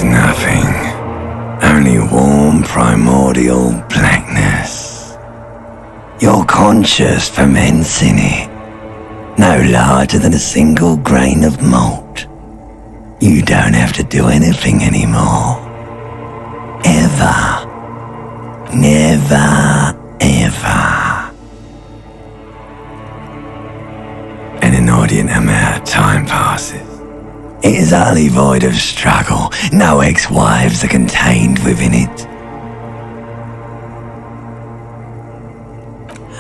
There's nothing. Only warm primordial blackness. You're conscious ferments in it. No larger than a single grain of malt. You don't have to do anything anymore. Ever. Never, ever. An inordinate amount of time passes. It is utterly void of struggle. No ex-wives are contained within it.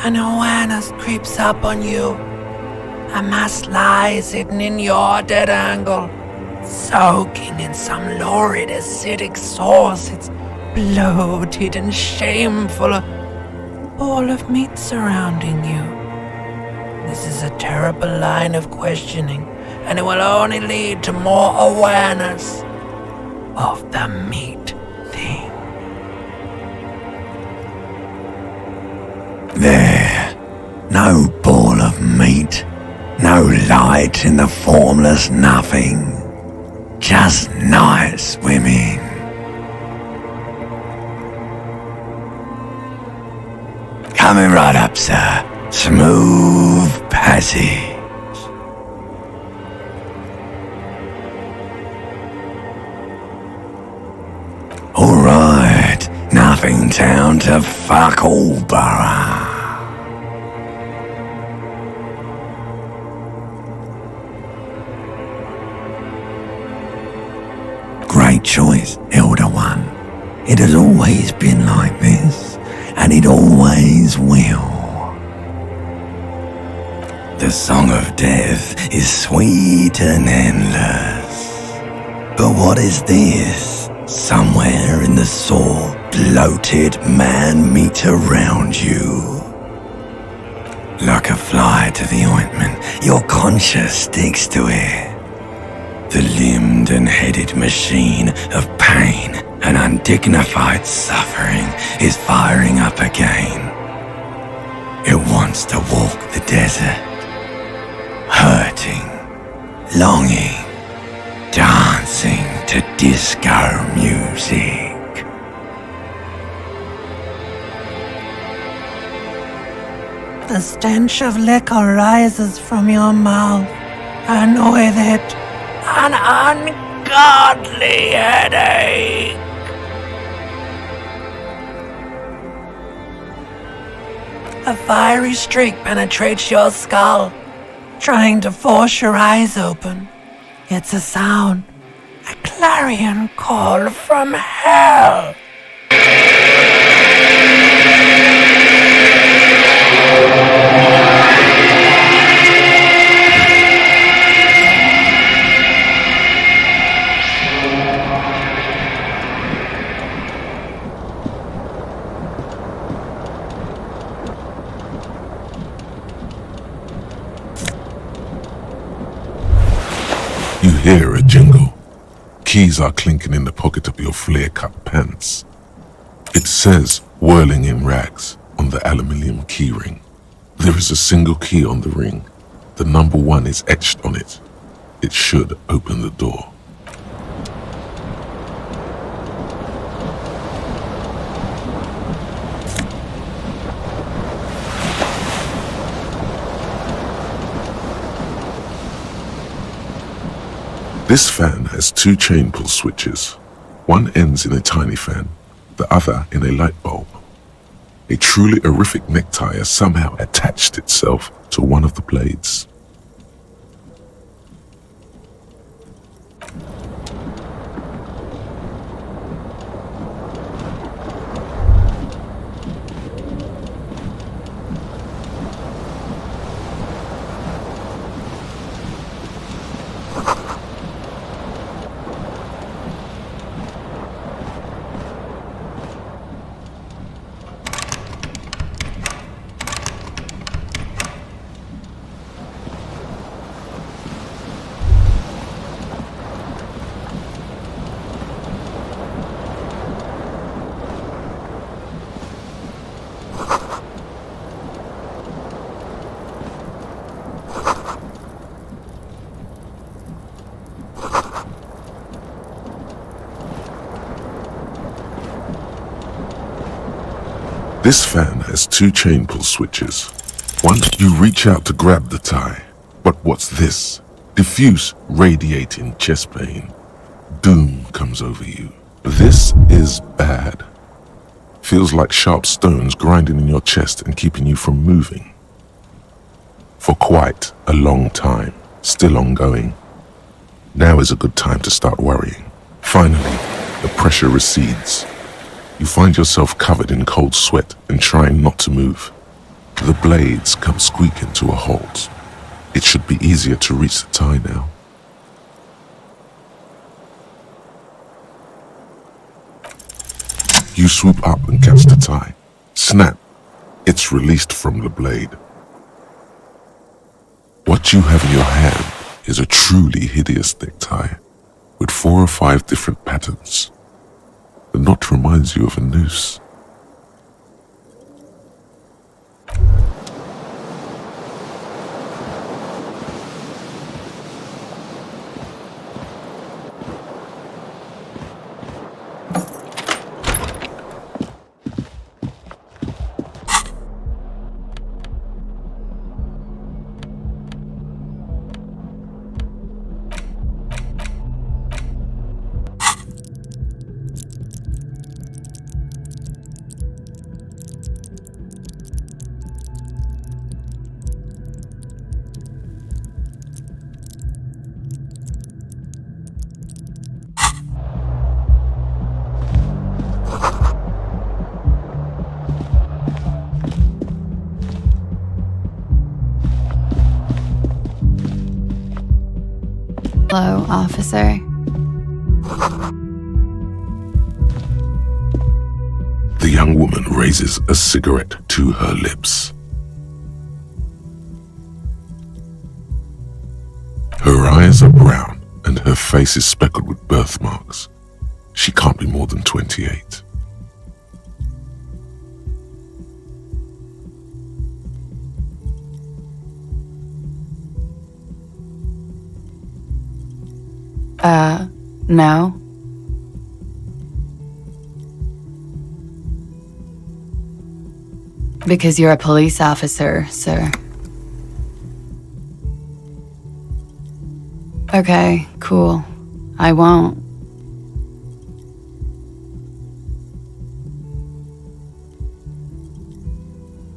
An awareness creeps up on you. A mass lies hidden in your dead angle, soaking in some lurid acidic source. It's bloated and shameful, a ball of meat surrounding you. This is a terrible line of questioning, and it will only lead to more awareness of the meat thing. There, no ball of meat, no light in the formless nothing, just night swimming. Coming right up, sir. Smooth passage. Alright, nothing town to fuck all borough. Great choice, Elder One. It has always been like this, and it always will. The song of death is sweet and endless. But what is this? Somewhere in the sore, bloated man meat around you. Like a fly to the ointment, your conscience sticks to it. The limbed and headed machine of pain and undignified suffering is firing up again. It wants to walk the desert, hurting, longing, dancing to disco music. The stench of liquor rises from your mouth, and with it, an ungodly headache. A fiery streak penetrates your skull, trying to force your eyes open. It's a sound, a clarion call from hell. You hear a jingle. Keys are clinking in the pocket of your flare-cut pants. It says, whirling in rags, on the aluminium keyring. There is a single key on the ring. The number 1 is etched on it. It should open the door. This fan has 2 chain pull switches. One ends in a tiny fan, the other in a light bulb. A truly horrific necktie has somehow attached itself to one of the blades. This fan has two chain pull switches. One, you reach out to grab the tie. But what's this? Diffuse, radiating chest pain. Doom comes over you. This is bad. Feels like sharp stones grinding in your chest and keeping you from moving. For quite a long time, still ongoing. Now is a good time to start worrying. Finally, the pressure recedes. You find yourself covered in cold sweat and trying not to move. The blades come squeaking to a halt. It should be easier to reach the tie now. You swoop up and catch the tie. Snap! It's released from the blade. What you have in your hand is a truly hideous necktie with 4 or 5 different patterns. The knot reminds you of a noose. Hello, officer. The young woman raises a cigarette to her lips. Her eyes are brown and her face is speckled with birthmarks. She can't be more than 28. No. Because you're a police officer, sir. Okay, cool. I won't.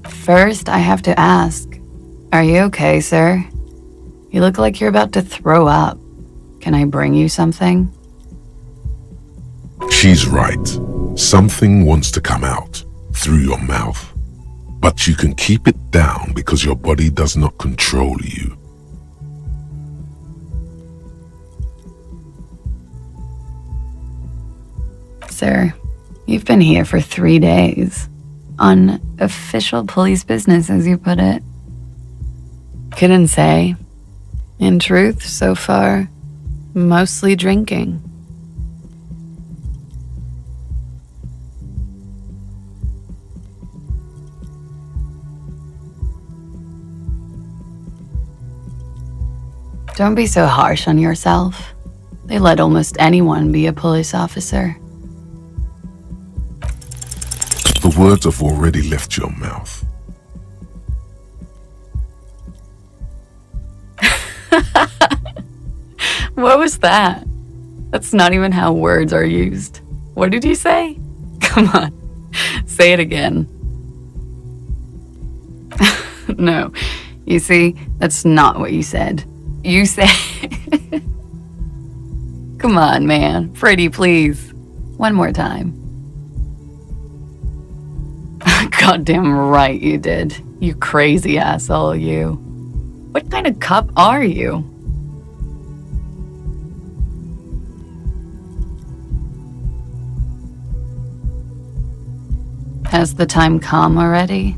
First, I have to ask, are you okay, sir? You look like you're about to throw up. Can I bring you something? She's right. Something wants to come out through your mouth. But you can keep it down because your body does not control you. Sir, you've been here for 3 days. On official police business, as you put it. Couldn't say. In truth, so far, mostly drinking. Don't be so harsh on yourself. They let almost anyone be a police officer. The words have already left your mouth. What was that? That's not even how words are used. What did you say? Come on, say it again. No, you see, that's not what you said. You said... Come on, man. Pretty, please. One more time. Goddamn right you did. You crazy asshole, you. What kind of cop are you? Has the time come already?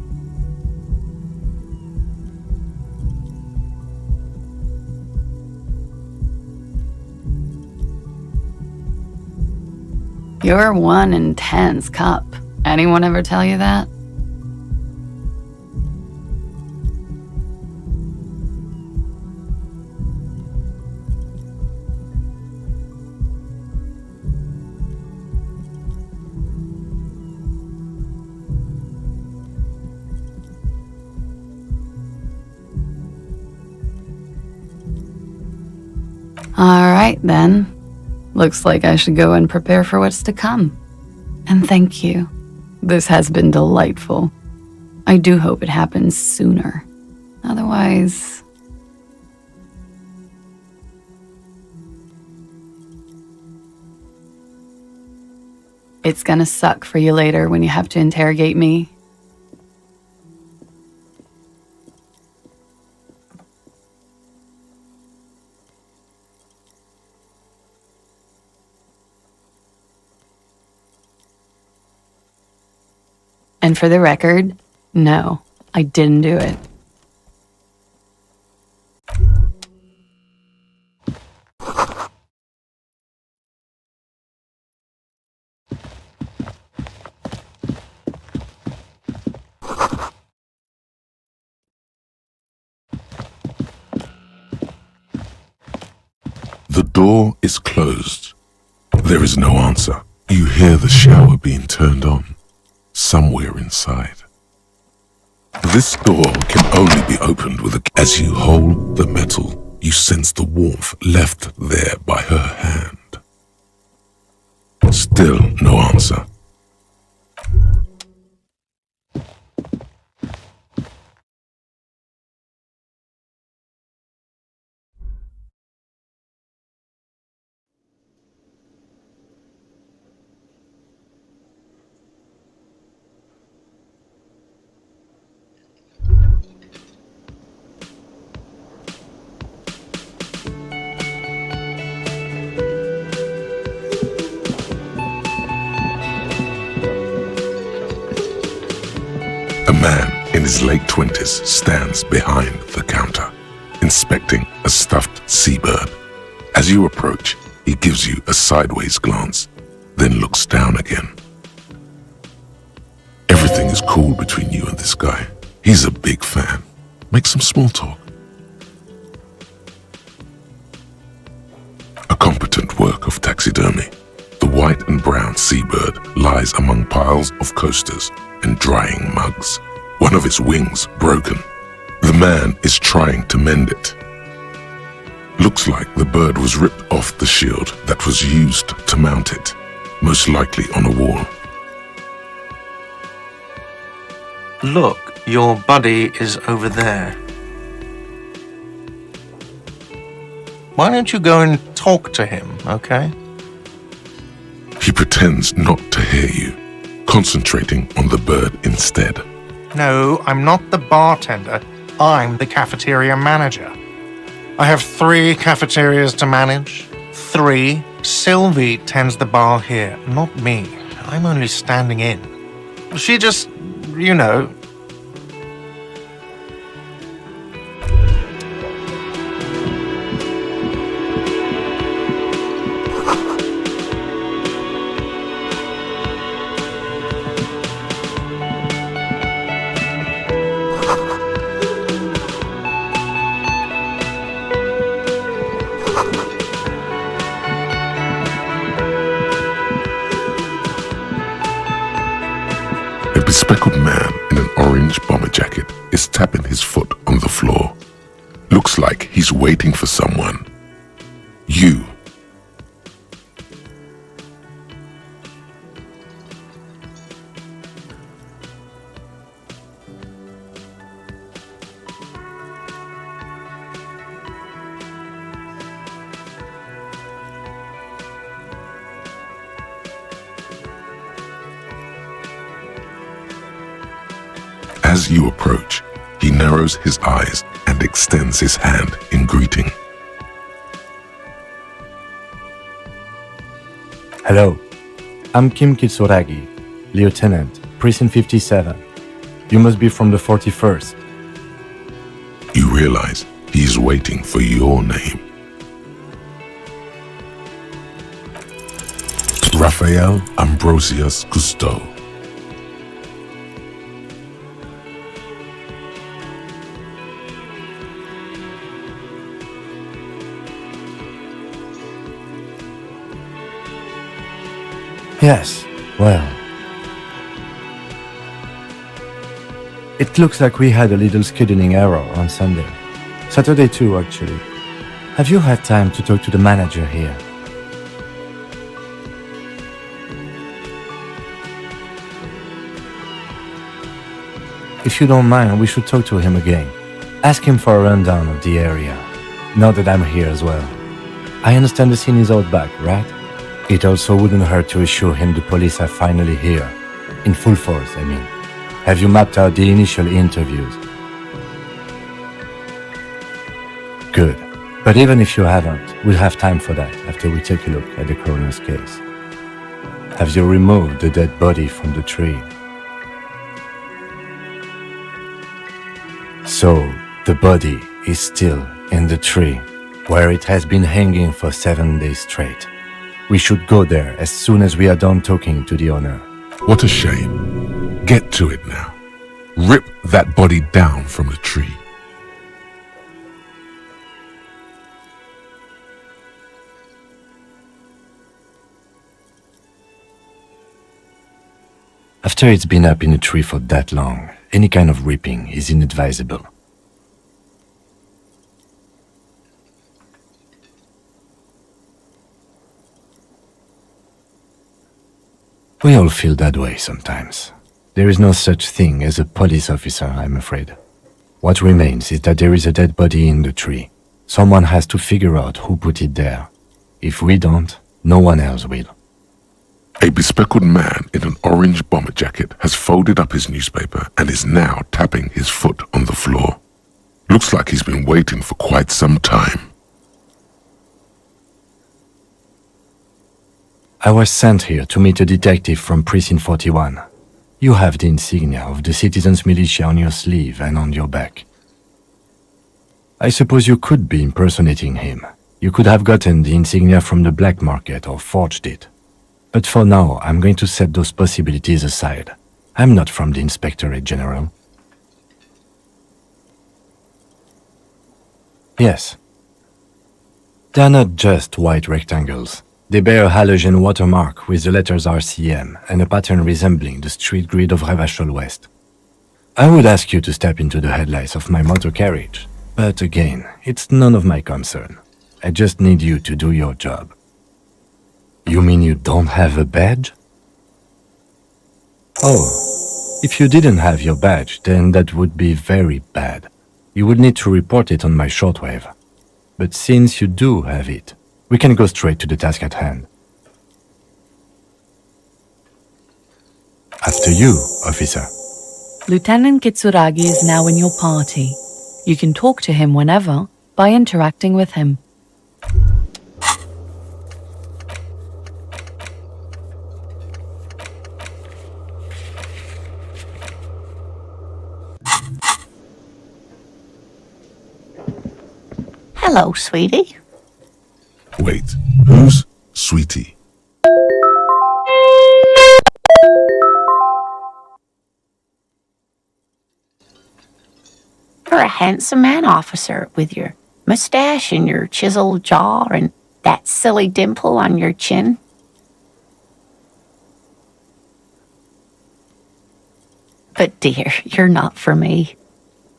You're one intense cop. Anyone ever tell you that? right, then. Looks like I should go and prepare for what's to come. And thank you. This has been delightful. I do hope it happens sooner. Otherwise... it's gonna suck for you later when you have to interrogate me. And for the record, no, I didn't do it. The door is closed. There is no answer. You hear the shower being turned on, somewhere inside. This door can only be opened with a... As you hold the metal, you sense the warmth left there by her hand. Still no answer. A man in his late 20s stands behind the counter, inspecting a stuffed seabird. As you approach, he gives you a sideways glance, then looks down again. Everything is cool between you and this guy. He's a big fan. Make some small talk. A competent work of taxidermy. The white and brown seabird lies among piles of coasters and drying mugs. One of its wings broken. The man is trying to mend it. Looks like the bird was ripped off the shield that was used to mount it, most likely on a wall. Look, your buddy is over there. Why don't you go and talk to him, okay? He pretends not to hear you, concentrating on the bird instead. No, I'm not the bartender. I'm the cafeteria manager. I have 3 cafeterias to manage. 3. Sylvie tends the bar here, not me. I'm only standing in. She just, you know... A bespectacled man in an orange bomber jacket is tapping his foot on the floor. Looks like he's waiting for someone. You. As you approach, he narrows his eyes and extends his hand in greeting. Hello, I'm Kim Kitsuragi, Lieutenant, Precinct 57. You must be from the 41st. You realize he is waiting for your name. Raphael Ambrosius Cousteau. Yes, well. It looks like we had a little scheduling error on Sunday. Saturday too, actually. Have you had time to talk to the manager here? If you don't mind, we should talk to him again. Ask him for a rundown of the area, now that I'm here as well. I understand the scene is out back, right? It also wouldn't hurt to assure him the police are finally here. In full force, I mean. Have you mapped out the initial interviews? Good. But even if you haven't, we'll have time for that after we take a look at the coroner's case. Have you removed the dead body from the tree? So, the body is still in the tree, where it has been hanging for 7 days straight. We should go there as soon as we are done talking to the owner. What a shame. Get to it now. Rip that body down from the tree. After it's been up in a tree for that long, any kind of ripping is inadvisable. We all feel that way sometimes. There is no such thing as a police officer, I'm afraid. What remains is that there is a dead body in the tree. Someone has to figure out who put it there. If we don't, no one else will. A bespectacled man in an orange bomber jacket has folded up his newspaper and is now tapping his foot on the floor. Looks like he's been waiting for quite some time. I was sent here to meet a detective from Precinct 41. You have the insignia of the Citizens Militia on your sleeve and on your back. I suppose you could be impersonating him. You could have gotten the insignia from the black market or forged it. But for now, I'm going to set those possibilities aside. I'm not from the Inspectorate General. Yes. They're not just white rectangles. They bear a halogen watermark with the letters RCM and a pattern resembling the street grid of Revachol West. I would ask you to step into the headlights of my motor carriage, but again, it's none of my concern. I just need you to do your job. You mean you don't have a badge? Oh, if you didn't have your badge, then that would be very bad. You would need to report it on my shortwave. But since you do have it, we can go straight to the task at hand. After you, officer. Lieutenant Kitsuragi is now in your party. You can talk to him whenever by interacting with him. Hello, sweetie. Wait, who's Sweetie? You're a handsome man, officer, with your mustache and your chiseled jaw and that silly dimple on your chin. But dear, you're not for me.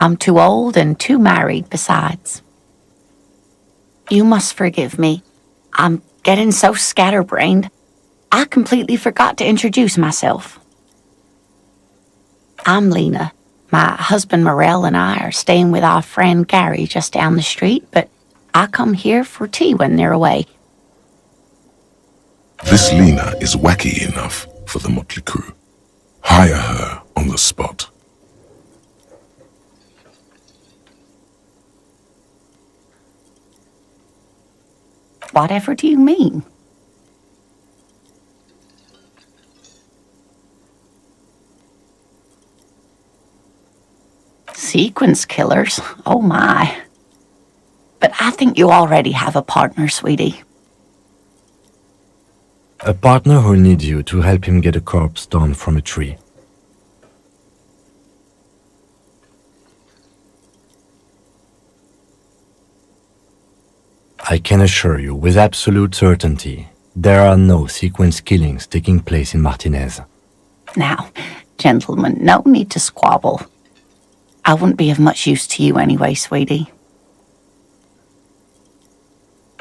I'm too old and too married besides. You must forgive me. I'm getting so scatterbrained. I completely forgot to introduce myself. I'm Lena. My husband Morel and I are staying with our friend Gary just down the street, but I come here for tea when they're away. This Lena is wacky enough for the motley crew. Hire her on the spot. Whatever do you mean? Sequence killers? Oh my. But I think you already have a partner, sweetie. A partner who'll need you to help him get a corpse down from a tree. I can assure you with absolute certainty, there are no sequence killings taking place in Martinez. Now, gentlemen, no need to squabble. I wouldn't be of much use to you anyway, sweetie.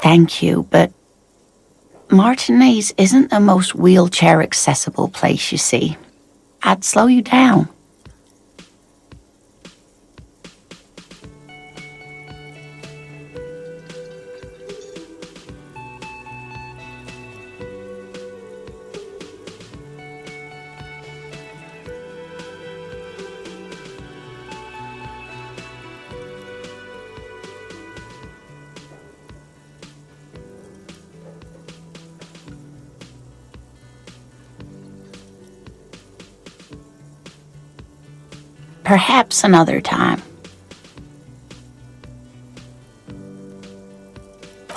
Thank you, but Martinez isn't the most wheelchair-accessible place, you see. I'd slow you down. Perhaps another time.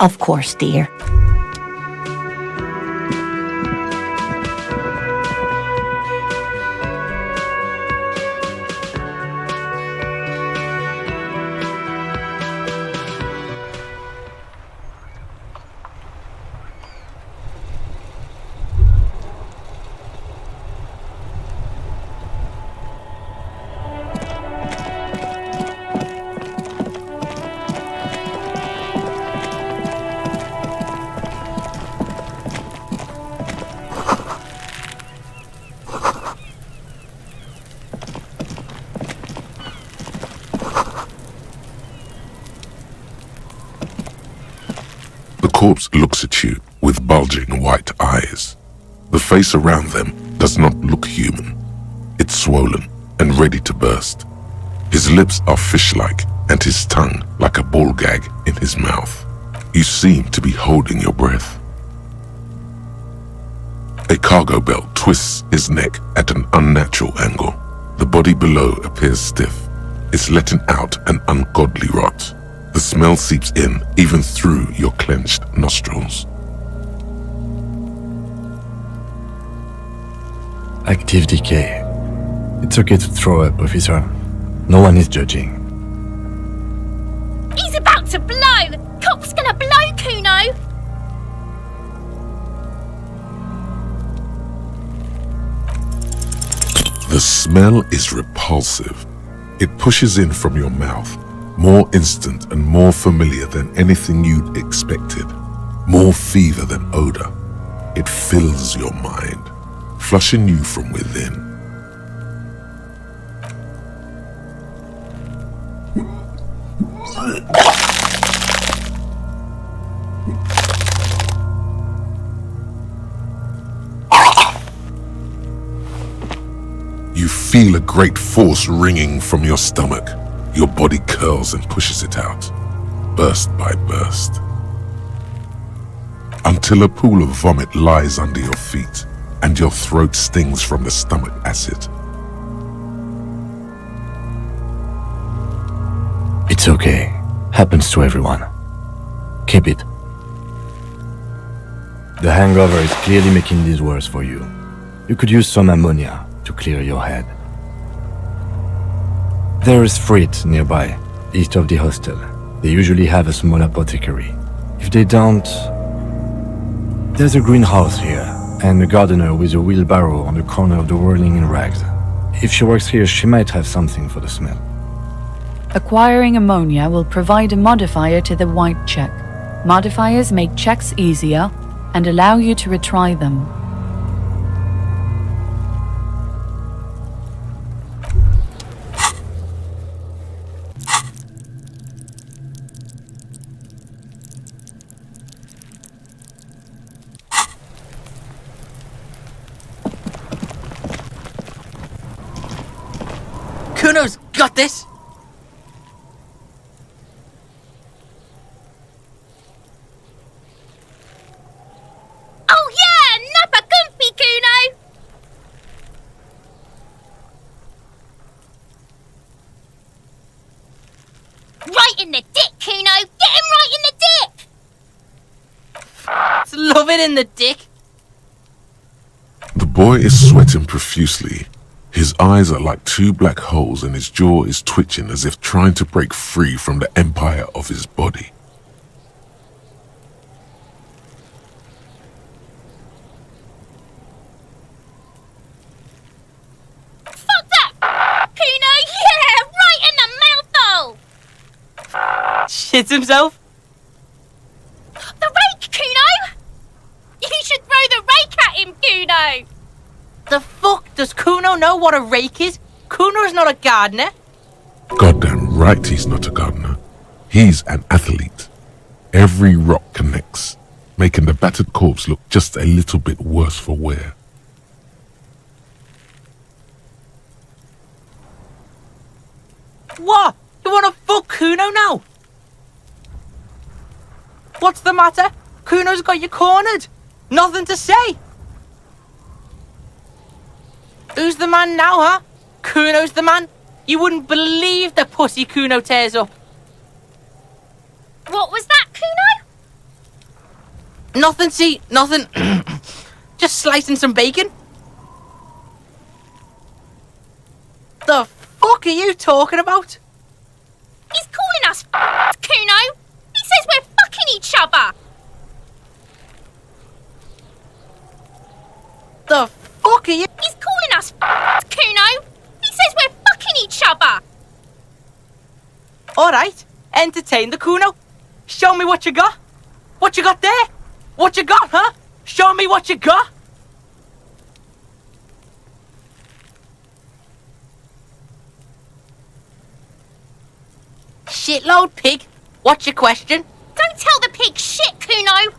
Of course, dear. The corpse looks at you with bulging white eyes. The face around them does not look human. It's swollen and ready to burst. His lips are fish-like and his tongue like a ball gag in his mouth. You seem to be holding your breath. A cargo belt twists his neck at an unnatural angle. The body below appears stiff. It's letting out an ungodly rot. The smell seeps in even through your clenched nostrils. Active decay. It's okay to throw up, officer. No one is judging. He's about to blow! Cop's gonna blow, Kuno! The smell is repulsive. It pushes in from your mouth, more instant and more familiar than anything you'd expected, more fever than odor. It fills your mind, flushing you from within. You feel a great force ringing from your stomach. Your body curls and pushes it out, burst by burst, until a pool of vomit lies under your feet and your throat stings from the stomach acid. It's okay. Happens to everyone. Keep it. The hangover is clearly making this worse for you. You could use some ammonia to clear your head. There is Frit nearby, east of the hostel. They usually have a small apothecary. If they don't... There's a greenhouse here, and a gardener with a wheelbarrow on the corner of the whirling in rags. If she works here, she might have something for the smell. Acquiring ammonia will provide a modifier to the white check. Modifiers make checks easier and allow you to retry them. Kuno's got this! Oh yeah! Nappa comfy, Kuno! Right in the dick, Kuno! Get him right in the dick! Love it in the dick! The boy is sweating profusely. His eyes are like two black holes and his jaw is twitching as if trying to break free from the empire of his body. Fuck that! Kuno, yeah! Right in the mouthhole! Shits himself? Kuno! The fuck? Does Kuno know what a rake is? Kuno is not a gardener. Goddamn right he's not a gardener. He's an athlete. Every rock connects, making the battered corpse look just a little bit worse for wear. What? You wanna fuck Kuno now? What's the matter? Kuno's got you cornered. Nothing to say. Who's the man now, huh? Kuno's the man. You wouldn't believe the pussy Kuno tears up. What was that, Kuno? Nothing, see, nothing. Just slicing some bacon. The fuck are you talking about? He's calling us Kuno. He says we're fucking each other. The fuck are you? He's calling us Kuno. He says we're fucking each other. Alright, entertain the Kuno. Show me what you got. What you got there? What you got, huh? Show me what you got. Shitload pig. What's your question? Don't tell the pig shit, Kuno.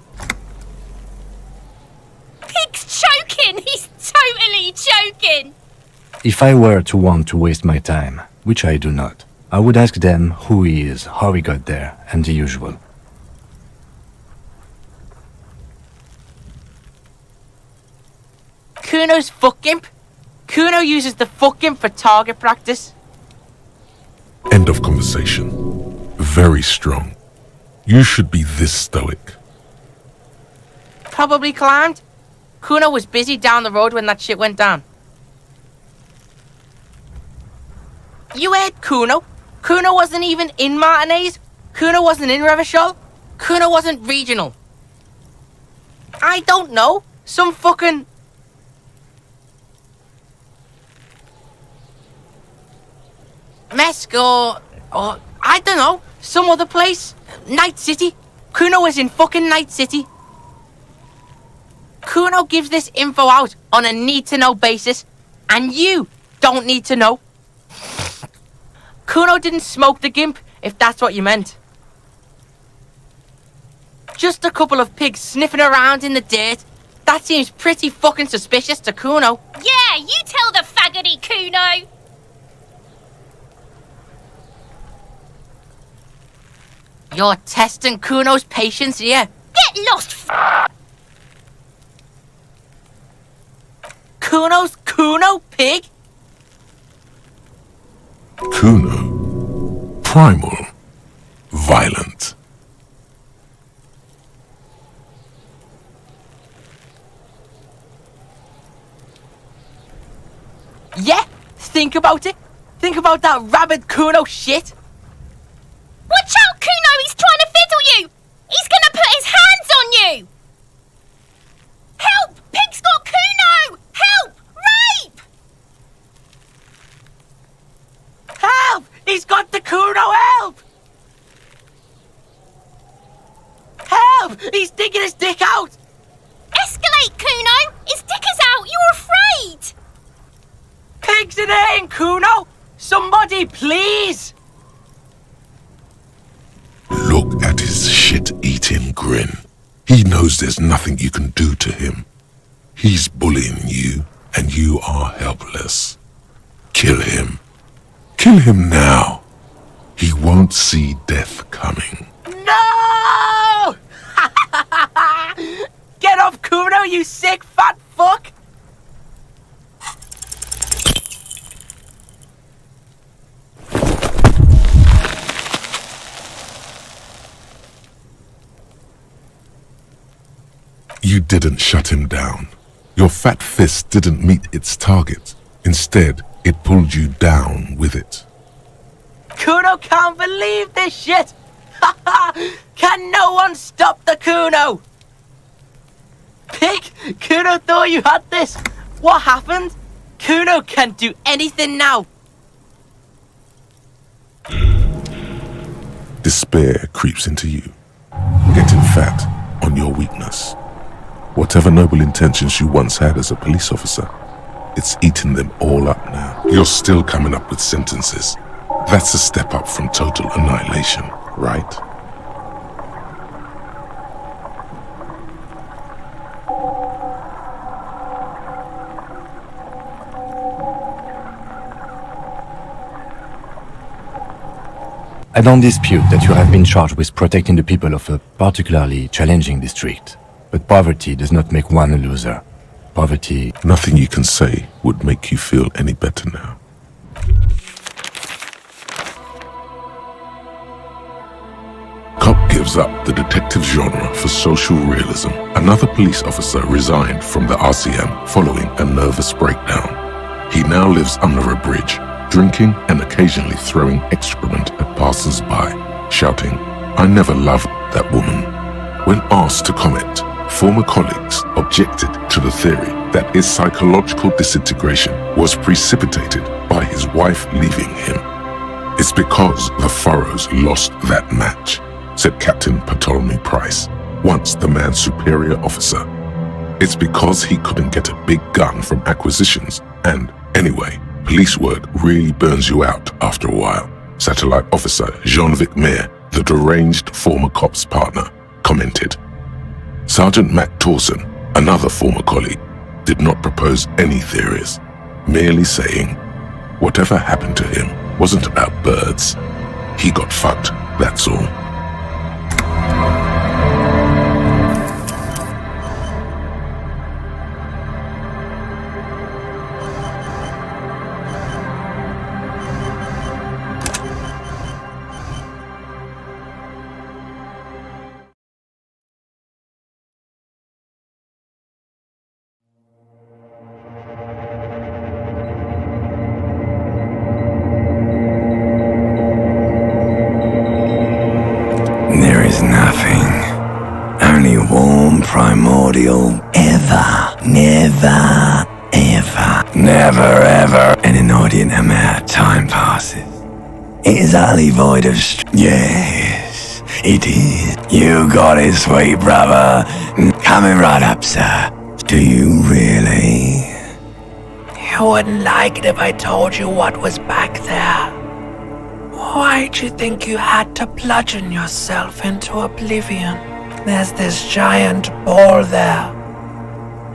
Pig's choking. He's totally choking. If I were to want to waste my time, which I do not, I would ask them who he is, how he got there, and the usual. Kuno's fuck gimp. Kuno uses the fuck gimp for target practice. End of conversation. Very strong. You should be this stoic. Probably climbed. Kuno was busy down the road when that shit went down. You heard Kuno. Kuno wasn't even in Martinez. Kuno wasn't in Revachol. Kuno wasn't regional. I don't know. Some fucking... Mesk or I don't know. Some other place. Night City. Kuno was in fucking Night City. Kuno gives this info out on a need-to-know basis, and you don't need to know. Kuno didn't smoke the gimp, if that's what you meant. Just a couple of pigs sniffing around in the dirt. That seems pretty fucking suspicious to Kuno. Yeah, you tell the faggoty, Kuno. You're testing Kuno's patience here. Get lost, Kuno's Kuno, pig? Kuno. Primal. Violent. Yeah, think about it. Think about that rabid Kuno shit. Watch out, Kuno! He's trying to fiddle you! He's gonna put his hands on you! Help! Pig's got Kuno! Help! Rape! Help! He's got the Kuno, help! Help! He's digging his dick out! Escalate, Kuno! His dick is out! You're afraid! Pig's in here, Kuno! Somebody, please! Look at his shit-eating grin. He knows there's nothing you can do to him. He's bullying you, and you are helpless. Kill him. Kill him now. He won't see death coming. No! Get off, Kuno, you sick fat fuck! You didn't shut him down. Your fat fist didn't meet its target. Instead, it pulled you down with it. Kuno can't believe this shit! Can no one stop the Kuno? Pig, Kuno thought you had this. What happened? Kuno can't do anything now. Despair creeps into you, getting fat on your weakness. Whatever noble intentions you once had as a police officer, it's eaten them all up now. You're still coming up with sentences. That's a step up from total annihilation, right? I don't dispute that you have been charged with protecting the people of a particularly challenging district. But poverty does not make one a loser. Poverty... Nothing you can say would make you feel any better now. Cop gives up the detective genre for social realism. Another police officer resigned from the RCM following a nervous breakdown. He now lives under a bridge, drinking and occasionally throwing excrement at passers-by, shouting, "I never loved that woman." When asked to comment, former colleagues objected to the theory that his psychological disintegration was precipitated by his wife leaving him. "It's because the Furrows lost that match," said Captain Ptolemy Price, once the man's superior officer. "It's because he couldn't get a big gun from acquisitions, and anyway, police work really burns you out after a while," Satellite Officer Jean-Vic Mayer, the deranged former cop's partner, commented. Sergeant Matt Torson, another former colleague, did not propose any theories, merely saying, "Whatever happened to him wasn't about birds. He got fucked, that's all." There is nothing, only warm primordial, ever, never, ever, never, ever, and an inordinate amount of time passes. It is utterly void of yes, it is. You got it, sweet brother. Coming right up, sir. Do you really? You wouldn't like it if I told you what was back there. Why'd you think you had to bludgeon yourself into oblivion? There's this giant ball there.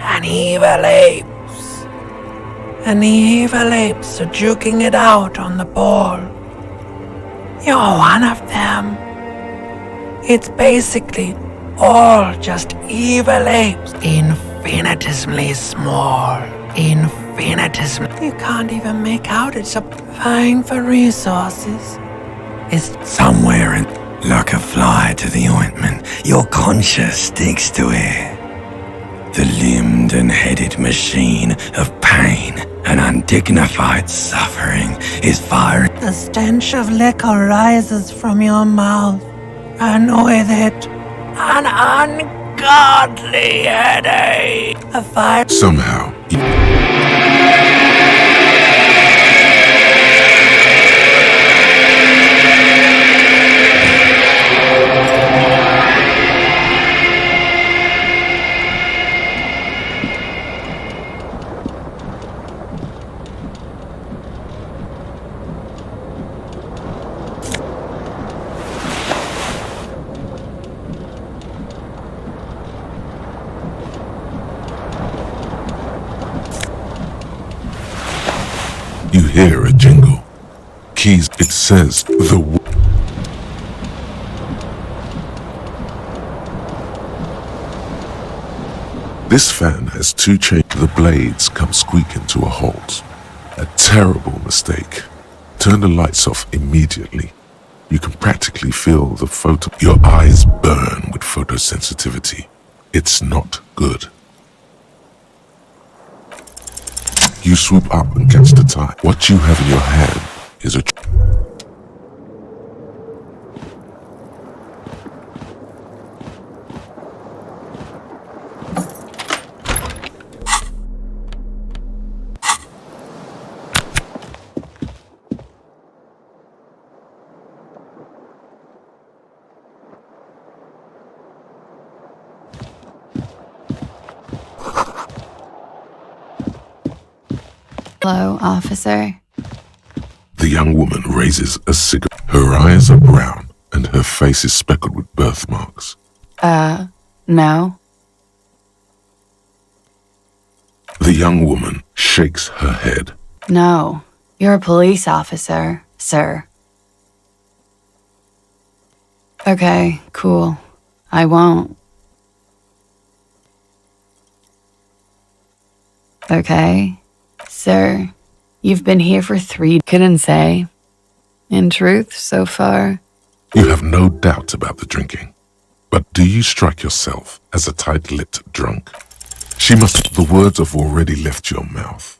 And evil apes. And the evil apes are juking it out on the ball. You're one of them. It's basically all just evil apes. Infinitesimally small. Infinitesimally. You can't even make out it's vying for resources. It's somewhere in, like a fly to the ointment. Your conscience sticks to it. The limbed and headed machine of pain and undignified suffering is firing. The stench of liquor rises from your mouth, and with it, an ungodly headache. A fire. Somehow, you hear a jingle. Keys, it says the... This fan has two chains. The blades come squeaking to a halt. A terrible mistake. Turn the lights off immediately. You can practically feel the photo. Your eyes burn with photosensitivity. It's not good. You swoop up and catch the tide. What you have in your hand is a... Hello, officer. The young woman raises a cigarette. Her eyes are brown and her face is speckled with birthmarks. No. The young woman shakes her head. No. You're a police officer, sir. Okay, cool. I won't. Okay. Sir, you've been here for 3... Couldn't say. In truth, so far... You have no doubt about the drinking. But do you strike yourself as a tight-lipped drunk? She must... The words have already left your mouth.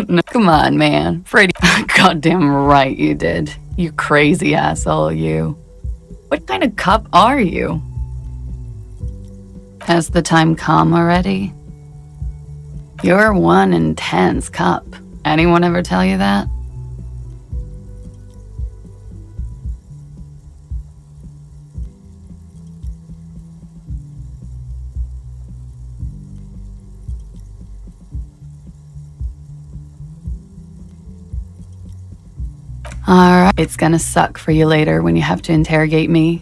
No, come on, man. Freddy. Goddamn right you did. You crazy asshole, you. What kind of cop are you? Has the time come already? You're one intense cop. Anyone ever tell you that? Alright, it's gonna suck for you later when you have to interrogate me.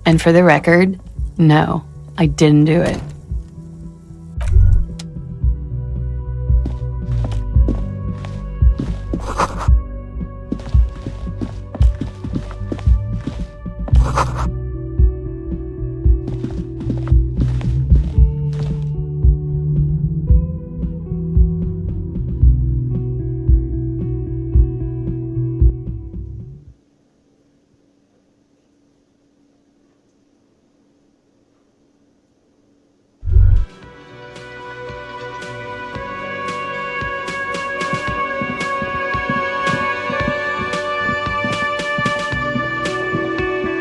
And for the record, no, I didn't do it.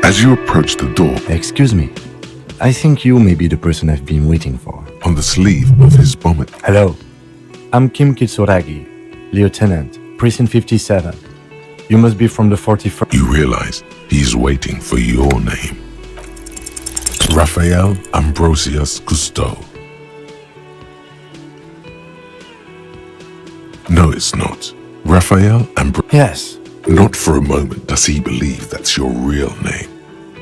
As you approach the door, Excuse me. I think you may be the person I've been waiting for. on the sleeve of his bonnet, Hello. I'm Kim Kitsuragi, Lieutenant, Precinct 57. You must be from the 41st. you realize he's waiting for your name. Raphael Ambrosius Cousteau. No, it's not. Raphael Ambrosius. Yes. Not for a moment does he believe that's your real name.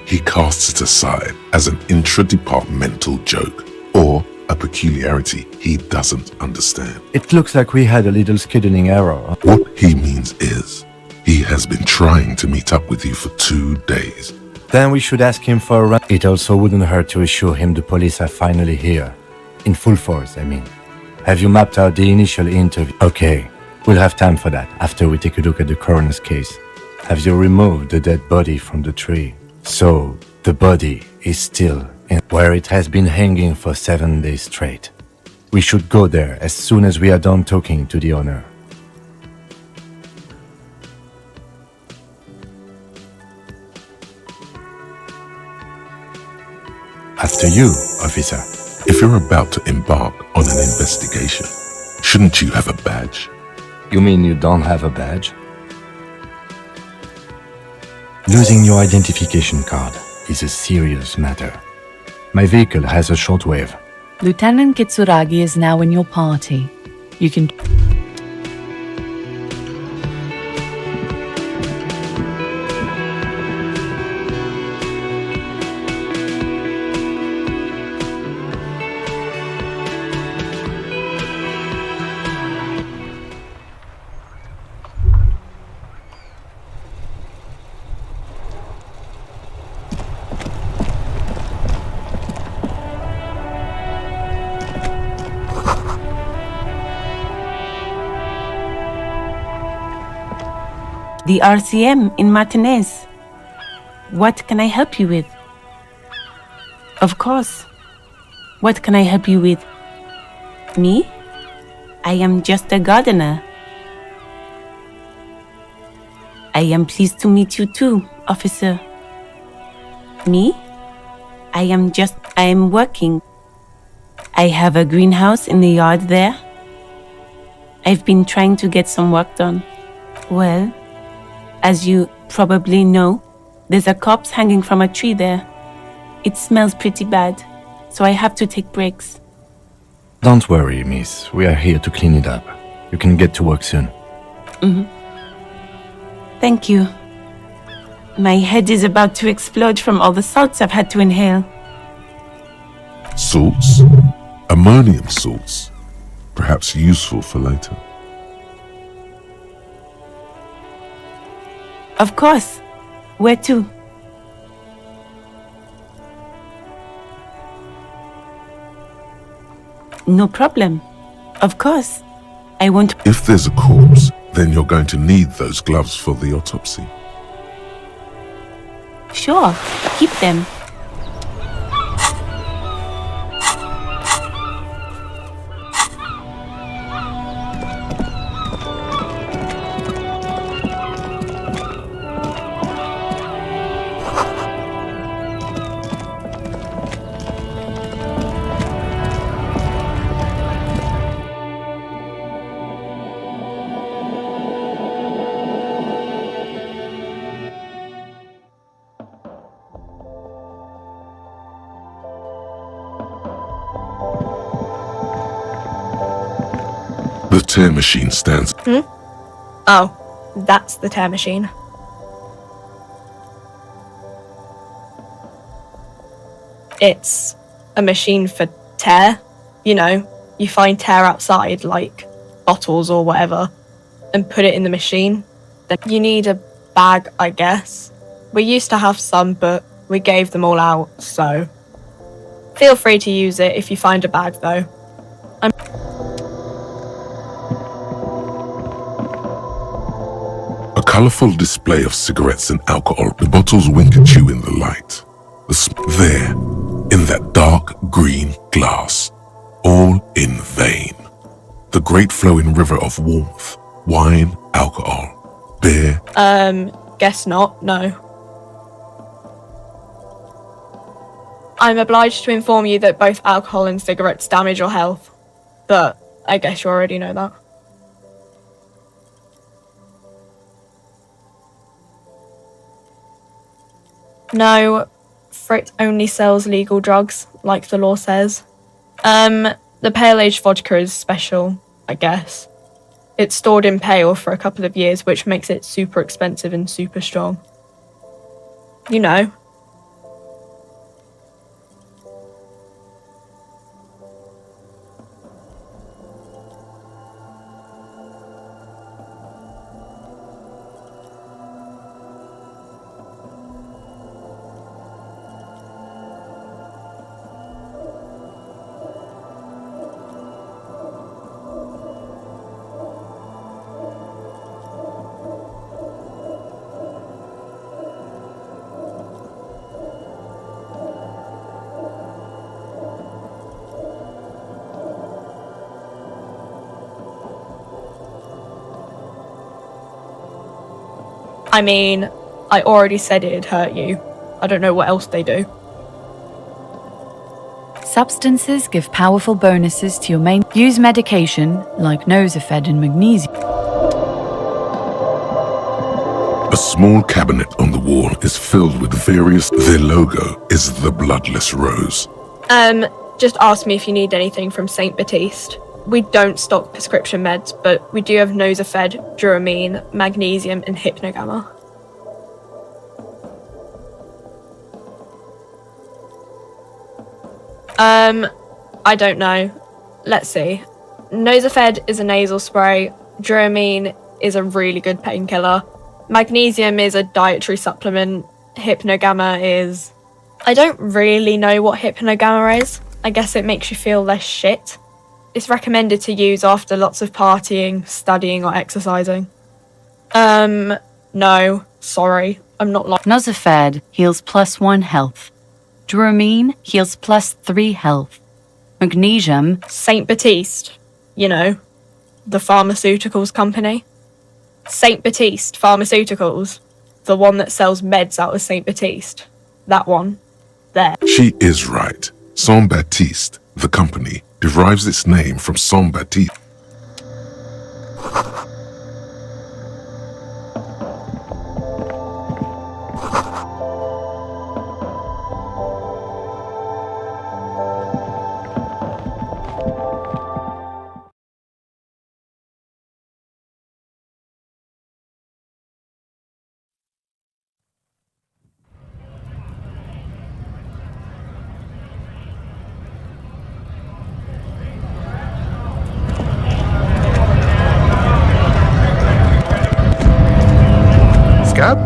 He casts it aside as an intra-departmental joke or a peculiarity he doesn't understand. It looks like we had a little scheduling error. What he means is, he has been trying to meet up with you for 2 days. Then we should ask him for a run. It also wouldn't hurt to assure him the police are finally here. In full force, I mean. Have you mapped out the initial interview? Okay, we'll have time for that after we take a look at the coroner's case. Have you removed the dead body from the tree? So, the body is still in where it has been hanging for 7 days straight. We should go there as soon as we are done talking to the owner. After you, officer. If you're about to embark on an investigation, shouldn't you have a badge? You mean you don't have a badge? Losing your identification card is a serious matter. My vehicle has a shortwave. Lieutenant Kitsuragi is now in your party. You can... The RCM in Martinez. What can I help you with? Of course. What can I help you with? Me? I am just a gardener. I am pleased to meet you too, officer. Me? I am working. I have a greenhouse in the yard there. I've been trying to get some work done. Well, as you probably know, there's a corpse hanging from a tree there. It smells pretty bad, so I have to take breaks. Don't worry, miss. We are here to clean it up. You can get to work soon. Thank you. My head is about to explode from all the salts I've had to inhale. Salts? Ammonium salts. Perhaps useful for later. Of course. Where to? No problem. Of course. I won't. If there's a corpse, then you're going to need those gloves for the autopsy. Sure. Keep them. The tear machine stands. Oh, that's the tear machine. It's a machine for tear. You know, you find tear outside, like bottles or whatever, and put it in the machine. Then you need a bag, I guess. We used to have some, but we gave them all out, so feel free to use it if you find a bag, though. A colourful display of cigarettes and alcohol. The bottles wink at you in the light. There, in that dark green glass. All in vain. The great flowing river of warmth, wine, alcohol, beer. Guess not, no. I'm obliged to inform you that both alcohol and cigarettes damage your health, but I guess you already know that. No, Frit only sells legal drugs, like the law says. The pale aged vodka is special, I guess. It's stored in pale for a couple of years, which makes it super expensive and super strong. You know. I mean, I already said it'd hurt you. I don't know what else they do. Substances give powerful bonuses to your main. Use medication like Nosafed and magnesium. A small cabinet on the wall is filled with various. Their logo is the bloodless rose. Just ask me if you need anything from St. Baptiste. We don't stock prescription meds, but we do have Nosafed, Duramine, magnesium, and Hypnogamma. I don't know. Let's see. Nosafed is a nasal spray. Duramine is a really good painkiller. Magnesium is a dietary supplement. Hypnogamma is... I don't really know what Hypnogamma is. I guess it makes you feel less shit. It's recommended to use after lots of partying, studying, or exercising. No, sorry, I'm not like... Nosafed heals +1 health. Duramine heals +3 health. Magnesium... St. Baptiste, you know, the pharmaceuticals company. St. Baptiste Pharmaceuticals. The one that sells meds out of St. Baptiste. That one. There. She is right. Saint Baptiste, the company, derives its name from Saint Baptiste. Scab?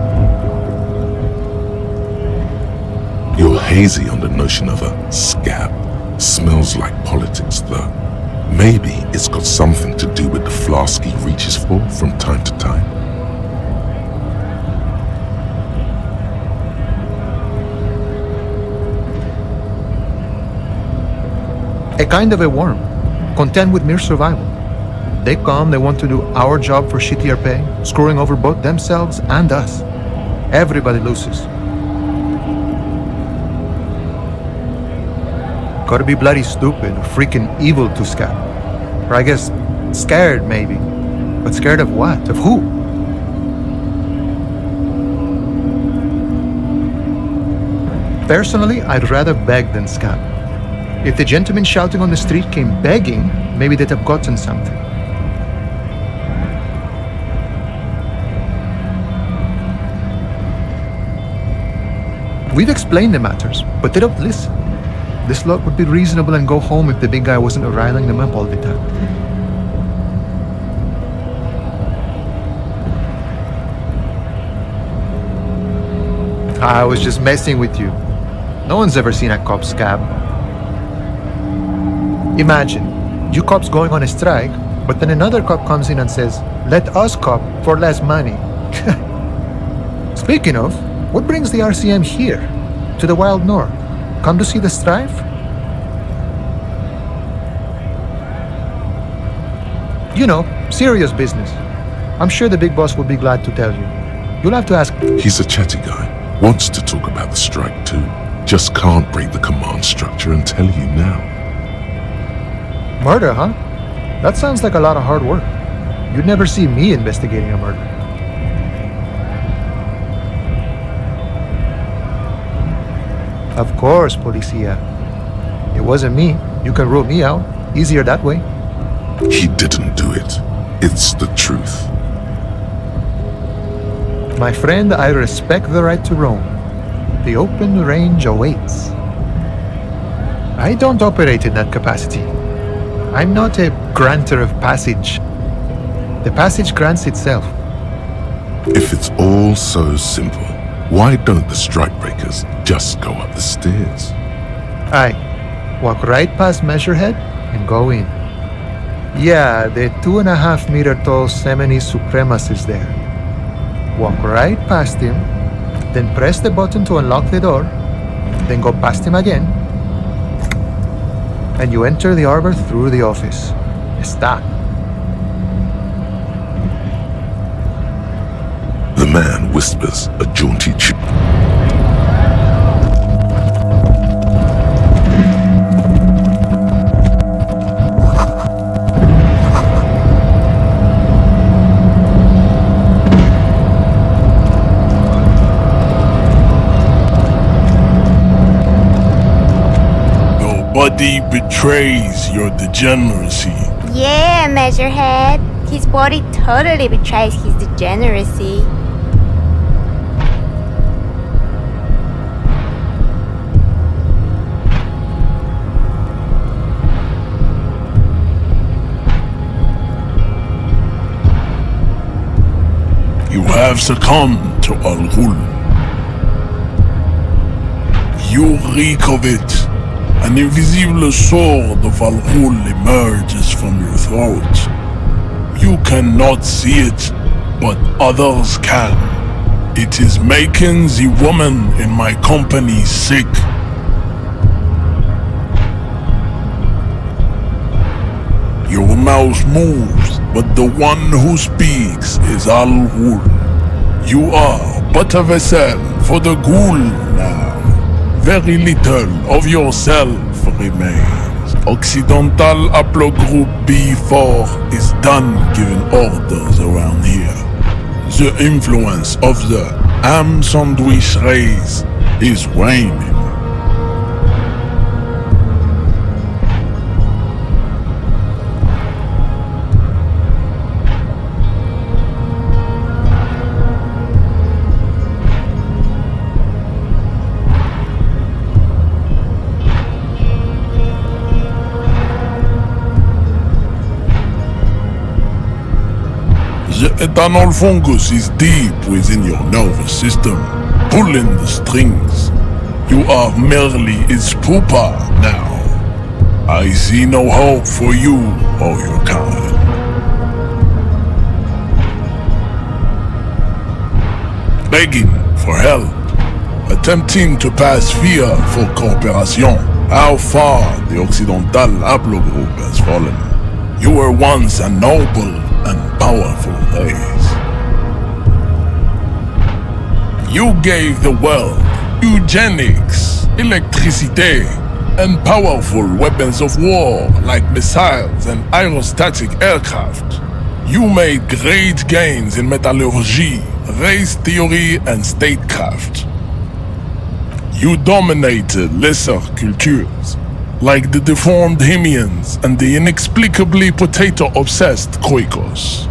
You're hazy on the notion of a scab. Smells like politics, though. Maybe it's got something to do with the flask he reaches for from time to time. A kind of a worm, content with mere survival. They come, they want to do our job for shittier pay, screwing over both themselves and us. Everybody loses. Gotta be bloody stupid or freaking evil to scab. Or I guess scared, maybe. But scared of what? Of who? Personally, I'd rather beg than scab. If the gentleman shouting on the street came begging, maybe they'd have gotten something. We've explained the matters, but they don't listen. This lot would be reasonable and go home if the big guy wasn't riling them up all the time. I was just messing with you. No one's ever seen a cop scab. Imagine, you cops going on a strike, but then another cop comes in and says, "Let us cop for less money." Speaking of, what brings the RCM here, to the wild north? Come to see the strife? You know, serious business. I'm sure the big boss will be glad to tell you. You'll have to ask. He's a chatty guy. Wants to talk about the strike too. Just can't break the command structure and tell you now. Murder, huh? That sounds like a lot of hard work. You'd never see me investigating a murder. Of course, Policia. It wasn't me. You can rule me out. Easier that way. He didn't do it. It's the truth. My friend, I respect the right to roam. The open range awaits. I don't operate in that capacity. I'm not a granter of passage. The passage grants itself. If it's all so simple, why don't the strikebreakers just go up the stairs? Aye. Walk right past Measurehead and go in. Yeah, the 2.5 meter tall Seminese supremacist is there. Walk right past him, then press the button to unlock the door, then go past him again, and you enter the arbor through the office. Está. The man whispers a jaunty tune. Body betrays your degeneracy. Yeah, Measurehead. His body totally betrays his degeneracy. You have succumbed to Al-Ghul. You reek of it. An invisible sword of Al-Ghul emerges from your throat. You cannot see it, but others can. It is making the woman in my company sick. Your mouth moves, but the one who speaks is Al Ghul. You are but a vessel for the Ghul now. Very little of yourself remains. Occidental Haplogroup B4 is done giving orders around here. The influence of the ham sandwich race is waning. The ethanol fungus is deep within your nervous system, pulling the strings. You are merely its pupa now. I see no hope for you or your kind. Begging for help, attempting to pass via for cooperation. How far the Occidental Haplogroup has fallen. You were once a noble and powerful race. You gave the world eugenics, electricity, and powerful weapons of war like missiles and aerostatic aircraft. You made great gains in metallurgy, race theory, and statecraft. You dominated lesser cultures, like the deformed Hemians and the inexplicably potato-obsessed Khoikos.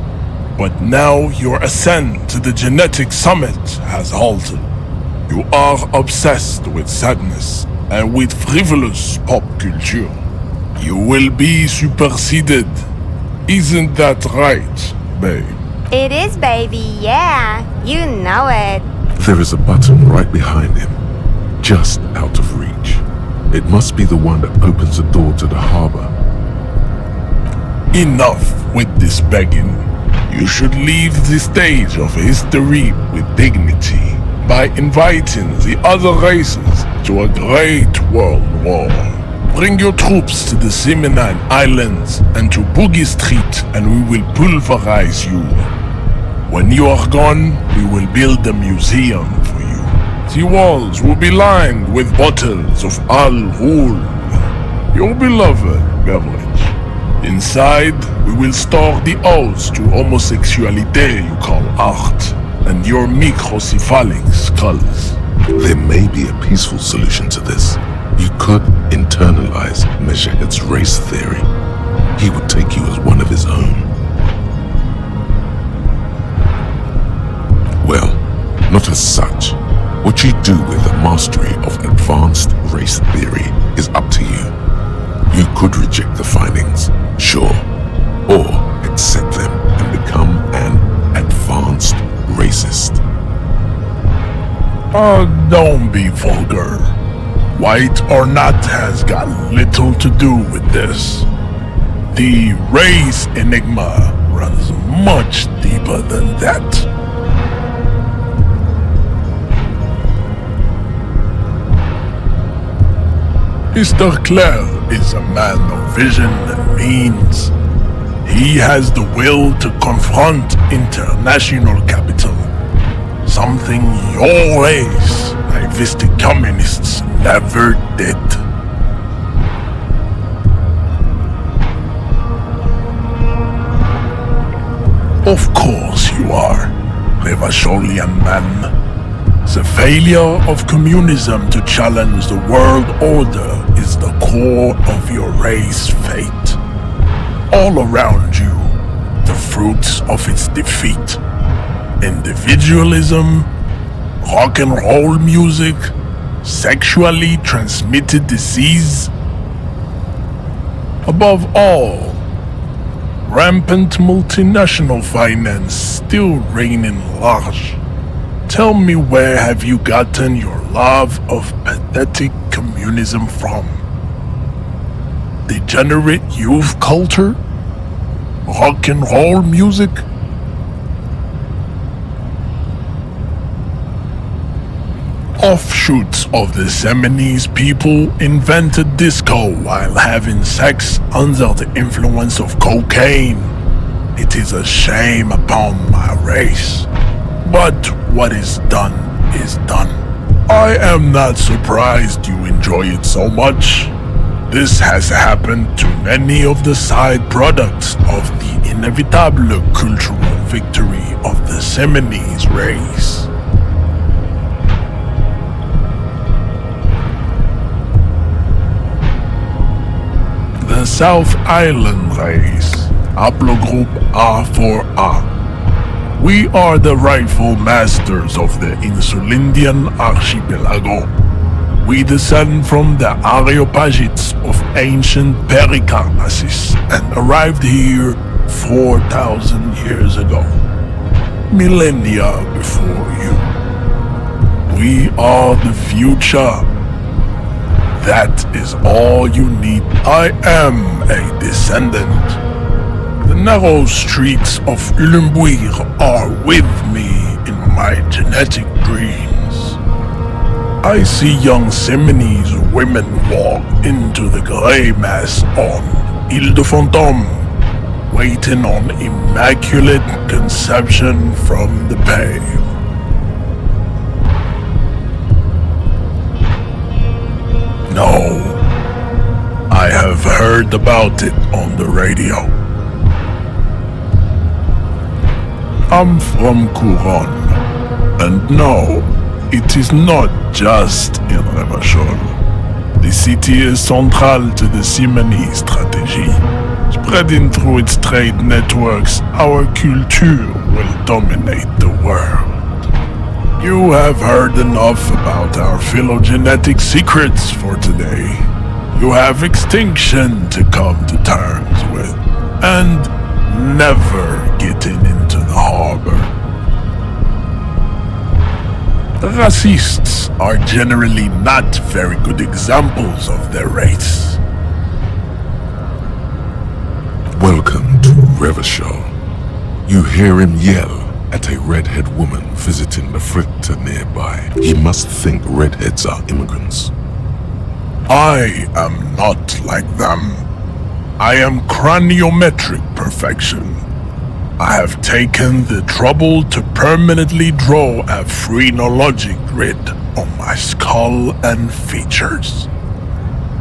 But now your ascent to the genetic summit has halted. You are obsessed with sadness and with frivolous pop culture. You will be superseded. Isn't that right, babe? It is, baby, yeah. You know it. There is a button right behind him, just out of reach. It must be the one that opens the door to the harbor. Enough with this begging. You should leave the stage of history with dignity by inviting the other races to a great world war. Bring your troops to the Seminine Islands and to Boogie Street, and we will pulverize you. When you are gone, we will build a museum for you. The walls will be lined with bottles of Al Ghul, your beloved beverage. Inside, we will store the odes to homosexuality you call art, and your microcephalic skulls. There may be a peaceful solution to this. You could internalize Meshached's race theory. He would take you as one of his own. Well, not as such. What you do with the mastery of advanced race theory is up to you. You could reject the findings, sure, or accept them and become an advanced racist. Don't be vulgar. White or not has got little to do with this. The race enigma runs much deeper than that. Mr. Clare is a man of vision and means. He has the will to confront international capital. Something your race, naivistic communists, never did. Of course you are, Revacholian man. The failure of communism to challenge the world order is the core of your race fate. All around you, the fruits of its defeat. Individualism, rock and roll music, sexually transmitted disease. Above all, rampant multinational finance still reigning large. Tell me, where have you gotten your love of pathetic communism from? Degenerate youth culture? Rock and roll music? offshoots of the Seminoles people invented disco while having sex under the influence of cocaine. It is a shame upon my race. But what is done is done. I am not surprised you enjoy it so much. This has happened to many of the side products of the inevitable cultural victory of the Seminoles race. The South Island race, haplogroup A4A. We are the rightful masters of the Insulindian archipelago. We descend from the Areopagites of ancient Pericarnassus and arrived here 4,000 years ago, millennia before you. We are the future. That is all you need. I am a descendant. The narrow streets of Ulimbuir are with me in my genetic dreams. I see young Seminoles women walk into the grey mass on Ile de Fantôme, waiting on immaculate conception from the pale. No, I have heard about it on the radio. I'm from Couronne, and no, it is not just in Revachol. The city is central to the Seminoles strategy. Spreading through its trade networks, our culture will dominate the world. You have heard enough about our phylogenetic secrets for today. You have extinction to come to terms with, and never getting into the harbor. The racists are generally not very good examples of their race. Welcome to Revachol. You hear him yell at a redhead woman visiting the fritter nearby. He must think redheads are immigrants. I am not like them. I am craniometric perfection. I have taken the trouble to permanently draw a phrenologic grid on my skull and features.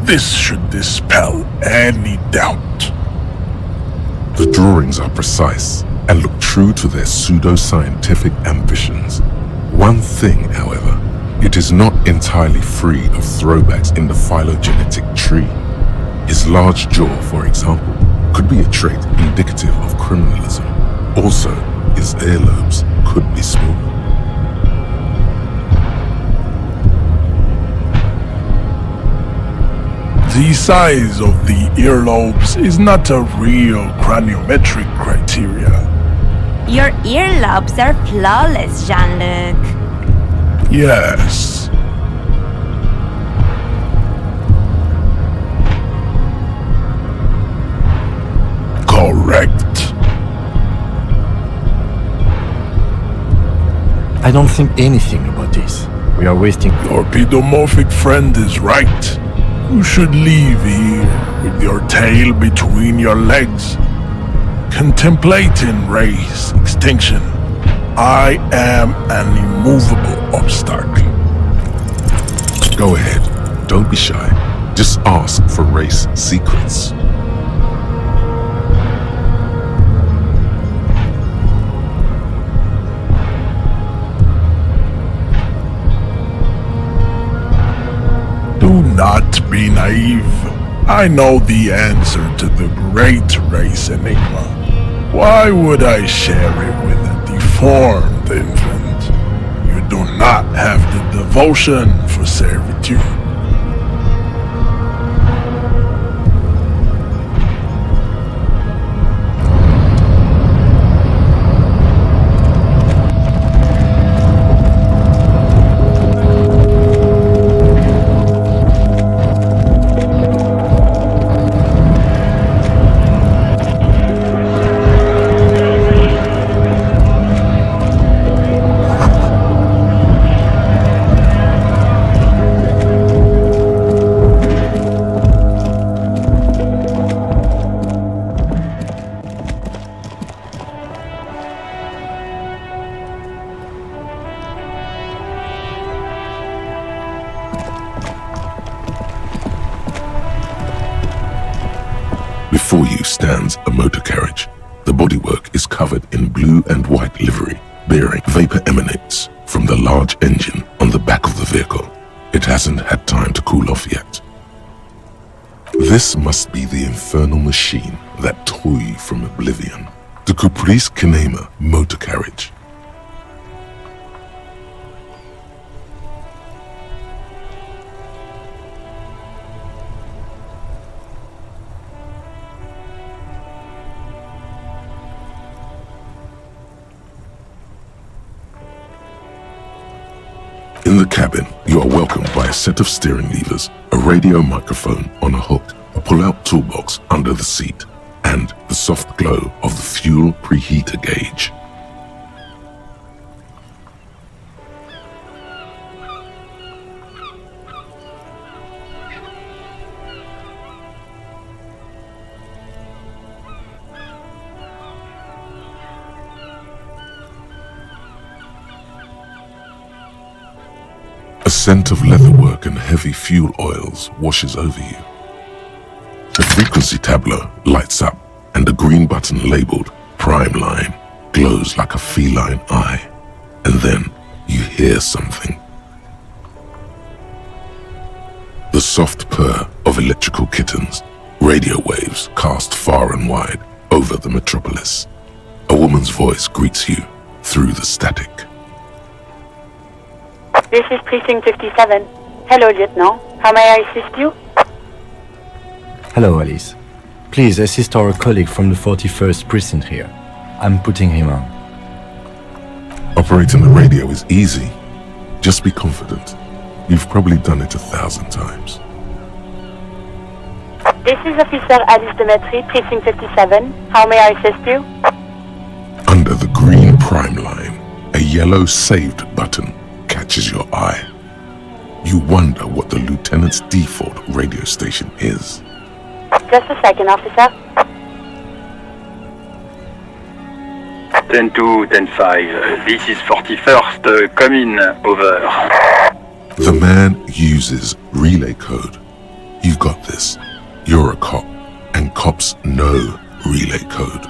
This should dispel any doubt. The drawings are precise and look true to their pseudo-scientific ambitions. One thing, however, it is not entirely free of throwbacks in the phylogenetic tree. His large jaw, for example, could be a trait indicative of criminalism. Also, his earlobes could be small. The size of the earlobes is not a real craniometric criteria. Your earlobes are flawless, Jean-Luc. Yes. Correct. I don't think anything about this. We are wasting... Your pedomorphic friend is right. You should leave here with your tail between your legs, contemplating race extinction. I am an immovable obstacle. Go ahead. Don't be shy. Just ask for race secrets. Do not be naive. I know the answer to the great race enigma. Why would I share it with a deformed infant? You do not have the devotion for servitude. Before you stands a motor carriage. The bodywork is covered in blue and white livery, bearing vapor emanates from the large engine on the back of the vehicle. It hasn't had time to cool off yet. This must be the infernal machine that tore you from oblivion. The Caprice Kinema motor carriage. In the cabin, you are welcomed by a set of steering levers, a radio microphone on a hook, a pull-out toolbox under the seat, and the soft glow of the fuel preheater gauge. A scent of leatherwork and heavy fuel oils washes over you. The frequency tableau lights up, and a green button labeled Prime Line glows like a feline eye. And then you hear something. The soft purr of electrical kittens, radio waves cast far and wide over the metropolis. A woman's voice greets you through the static. This is Precinct 57. Hello, Lieutenant. How may I assist you? Hello, Alice. Please assist our colleague from the 41st Precinct here. I'm putting him on. Operating the radio is easy. Just be confident. You've probably done it 1,000 times. This is Officer Alice Demetri, Precinct 57. How may I assist you? Under the green Prime Line, a yellow saved button catches your eye. You wonder what the lieutenant's default radio station is. Just a second, officer. 10-2, 10-5. This is 41st. Come in. Over. The man uses relay code. You got this. You're a cop, and cops know relay code.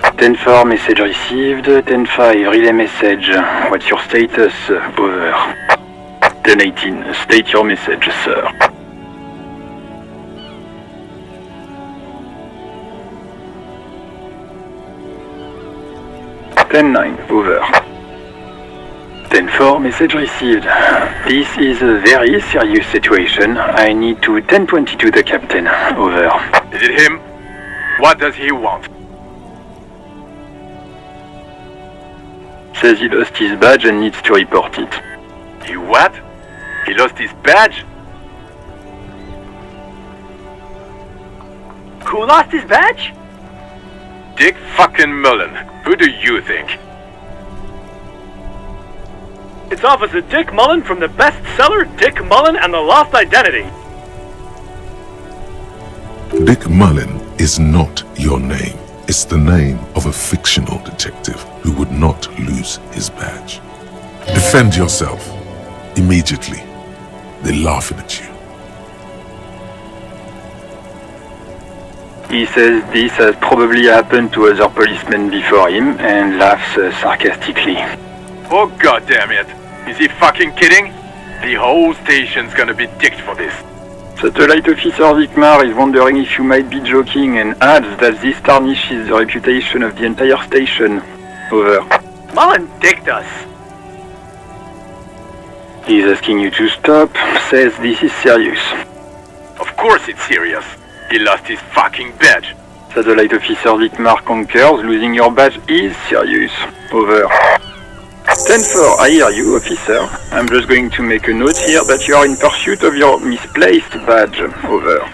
10-4, message received. 10-5, relay message. What's your status? Over. 10-18, state your message, sir. Over. 10-4, message received. This is a very serious situation. I need to 10-22 the captain. Over. Is it him? What does he want? Says he lost his badge and needs to report it. He what? He lost his badge? Who lost his badge? Dick fucking Mullen. Who do you think? It's Officer Dick Mullen from the bestseller Dick Mullen and the Lost Identity. Dick Mullen is not your name. It's the name of a fictional detective who would not lose his badge. Defend yourself. Immediately. They're laughing at you. He says this has probably happened to other policemen before him and laughs sarcastically. Oh goddamn it! Is he fucking kidding? The whole station's gonna be dicked for this. Satellite Officer Vicmar is wondering if you might be joking and adds that this tarnishes the reputation of the entire station. Over. Mullen dicked us. He's asking you to stop, says this is serious. Of course it's serious. He lost his fucking badge. Satellite Officer Vicmar concurs, losing your badge is serious. Over. 10-4, I hear you, officer. I'm just going to make a note here that you are in pursuit of your misplaced badge. Over.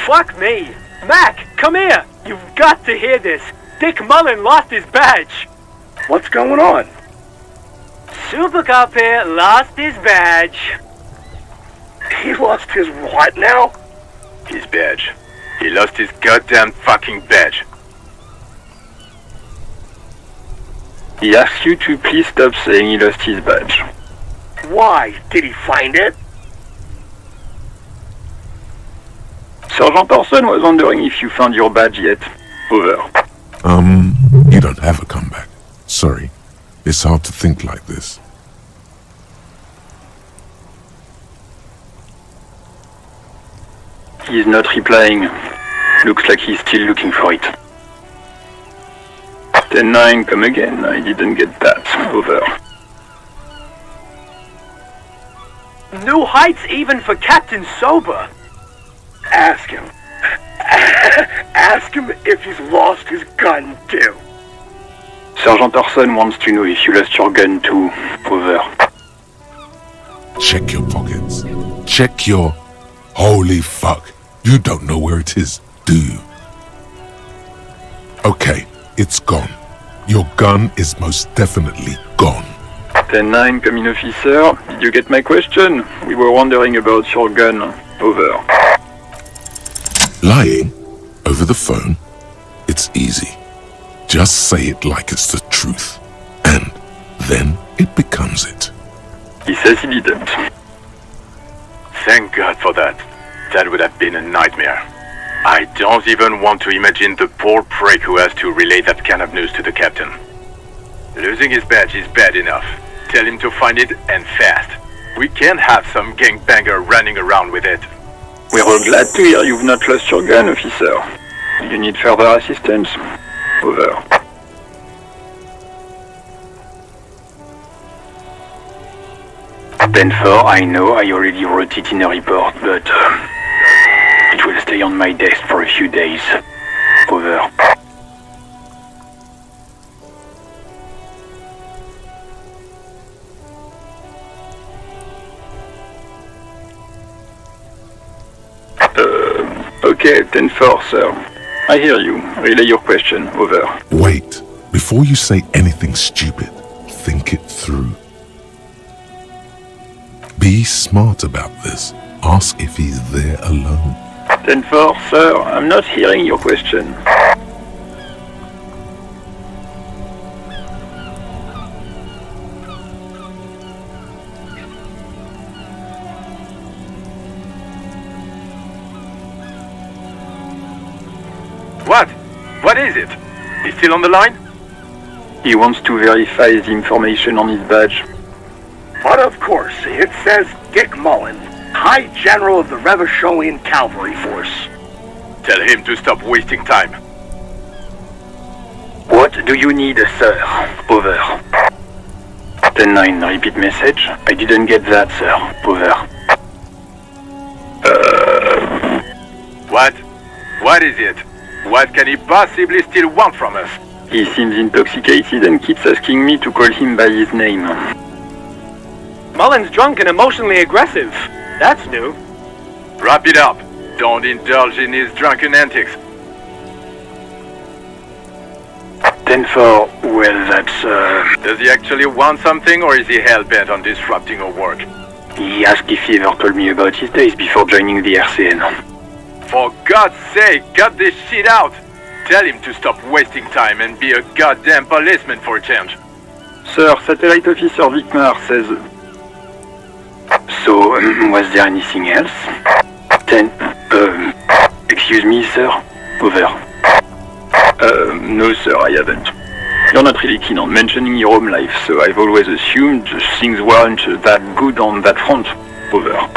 Fuck me. Mac, come here. You've got to hear this. Dick Mullen lost his badge. What's going on? Super Cop here lost his badge. He lost his what now? His badge. He lost his goddamn fucking badge. He asks you to please stop saying he lost his badge. Why? Did he find it? Sergeant Orson was wondering if you found your badge yet. Over. You don't have a comeback. Sorry. It's hard to think like this. He's not replying. Looks like he's still looking for it. 10-9, come again. I didn't get that. Over. New heights even for Captain Sober. Ask him. Ask him if he's lost his gun too. Sergeant Orson wants to know if you lost your gun too. Over. Check your pockets. Check your... Holy fuck. You don't know where it is, do you? Okay, it's gone. Your gun is most definitely gone. 10-9, come in, officer. Did you get my question? We were wondering about your gun. Over. Lying? Over the phone? It's easy. Just say it like it's the truth. And then it becomes it. He says he didn't. Thank God for that. That would have been a nightmare. I don't even want to imagine the poor prick who has to relay that kind of news to the captain. Losing his badge is bad enough. Tell him to find it, and fast. We can't have some gangbanger running around with it. We're all glad to hear you've not lost your gun, officer. You need further assistance? Over. Benford, I know I already wrote it in a report, but it will stay on my desk for a few days. Over. Okay, 10-4, sir. I hear you. Relay your question. Over. Wait. Before you say anything stupid, think it through. Be smart about this. Ask if he's there alone. 10-4, sir. I'm not hearing your question. What? What is it? He's still on the line? He wants to verify the information on his badge. But of course, it says Dick Mullen, High General of the Revacholian Cavalry Force. Tell him to stop wasting time. What do you need, sir? Over. 10-9, repeat message. I didn't get that, sir. Over. What? What is it? What can he possibly still want from us? He seems intoxicated and keeps asking me to call him by his name. Mullen's drunk and emotionally aggressive. That's new. Wrap it up. Don't indulge in his drunken antics. 10-4, well, that's, Does he actually want something, or is he hell-bent on disrupting our work? He asked if he ever told me about his days before joining the RCN. For God's sake, cut this shit out! Tell him to stop wasting time and be a goddamn policeman for a change. Sir, Satellite Officer Vicmar says... So, was there anything else? 10... excuse me, sir? Over. No, sir, I haven't. You're not really keen on mentioning your home life, so I've always assumed things weren't that good on that front. Over.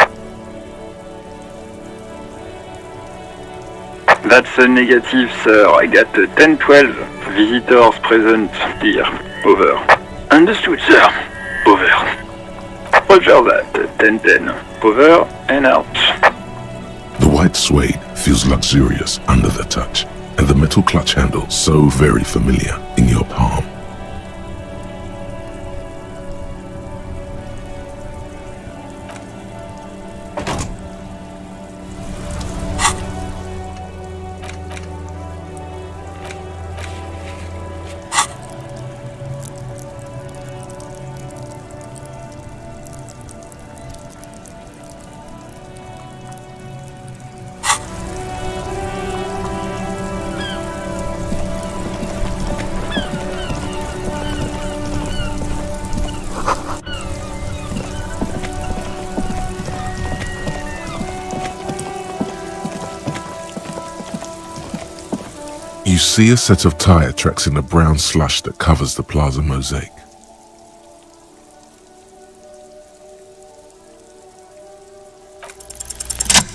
That's a negative, sir. I got 10-12 visitors present here. Over. Understood, sir. Over. Roger that. 10-10. Over and out. The white suede feels luxurious under the touch, and the metal clutch handle so very familiar in your palm. You see a set of tire tracks in the brown slush that covers the plaza mosaic.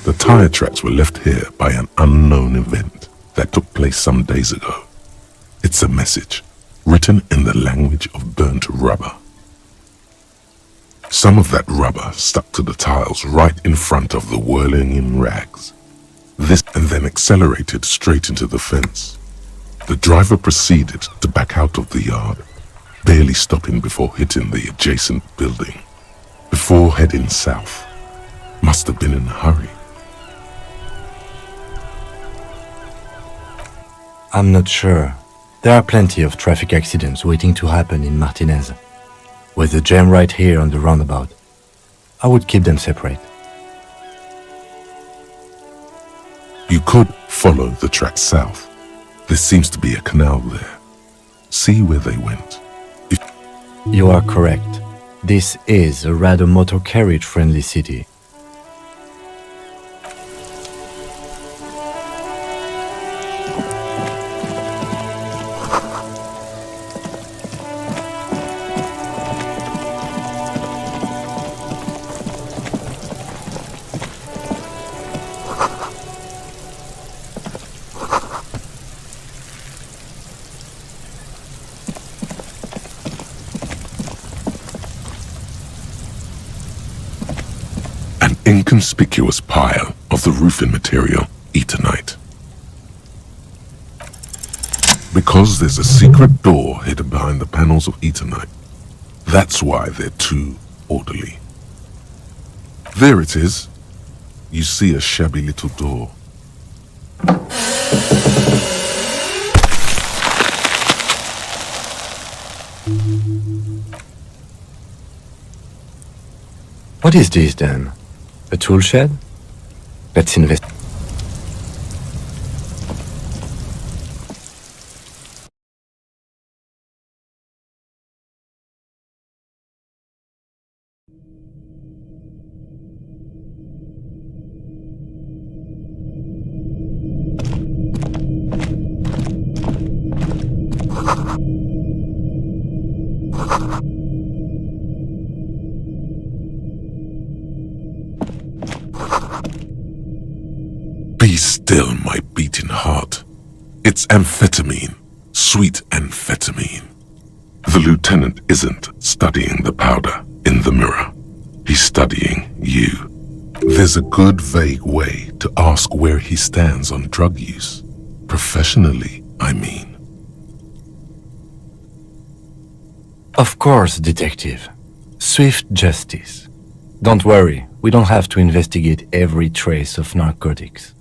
The tire tracks were left here by an unknown event that took place some days ago. It's a message, written in the language of burnt rubber. Some of that rubber stuck to the tiles right in front of the whirling-in rags. This and then accelerated straight into the fence. The driver proceeded to back out of the yard, barely stopping before hitting the adjacent building. Before heading south. Must have been in a hurry. I'm not sure. There are plenty of traffic accidents waiting to happen in Martinez. With the jam right here on the roundabout, I would keep them separate. You could follow the track south. There seems to be a canal there. See where they went. You are correct. This is a rather motor carriage-friendly city. Inconspicuous pile of the roofing material, Eternite. Because there's a secret door hidden behind the panels of Eternite. That's why they're too orderly. There it is. You see a shabby little door. What is this then? A tool shed? Let's invest. Be still, my beating heart. It's amphetamine, sweet amphetamine. The lieutenant isn't studying the powder in the mirror. He's studying you. There's a good vague way to ask where he stands on drug use. Professionally, I mean. Of course, detective. Swift justice. Don't worry, we don't have to investigate every trace of narcotics.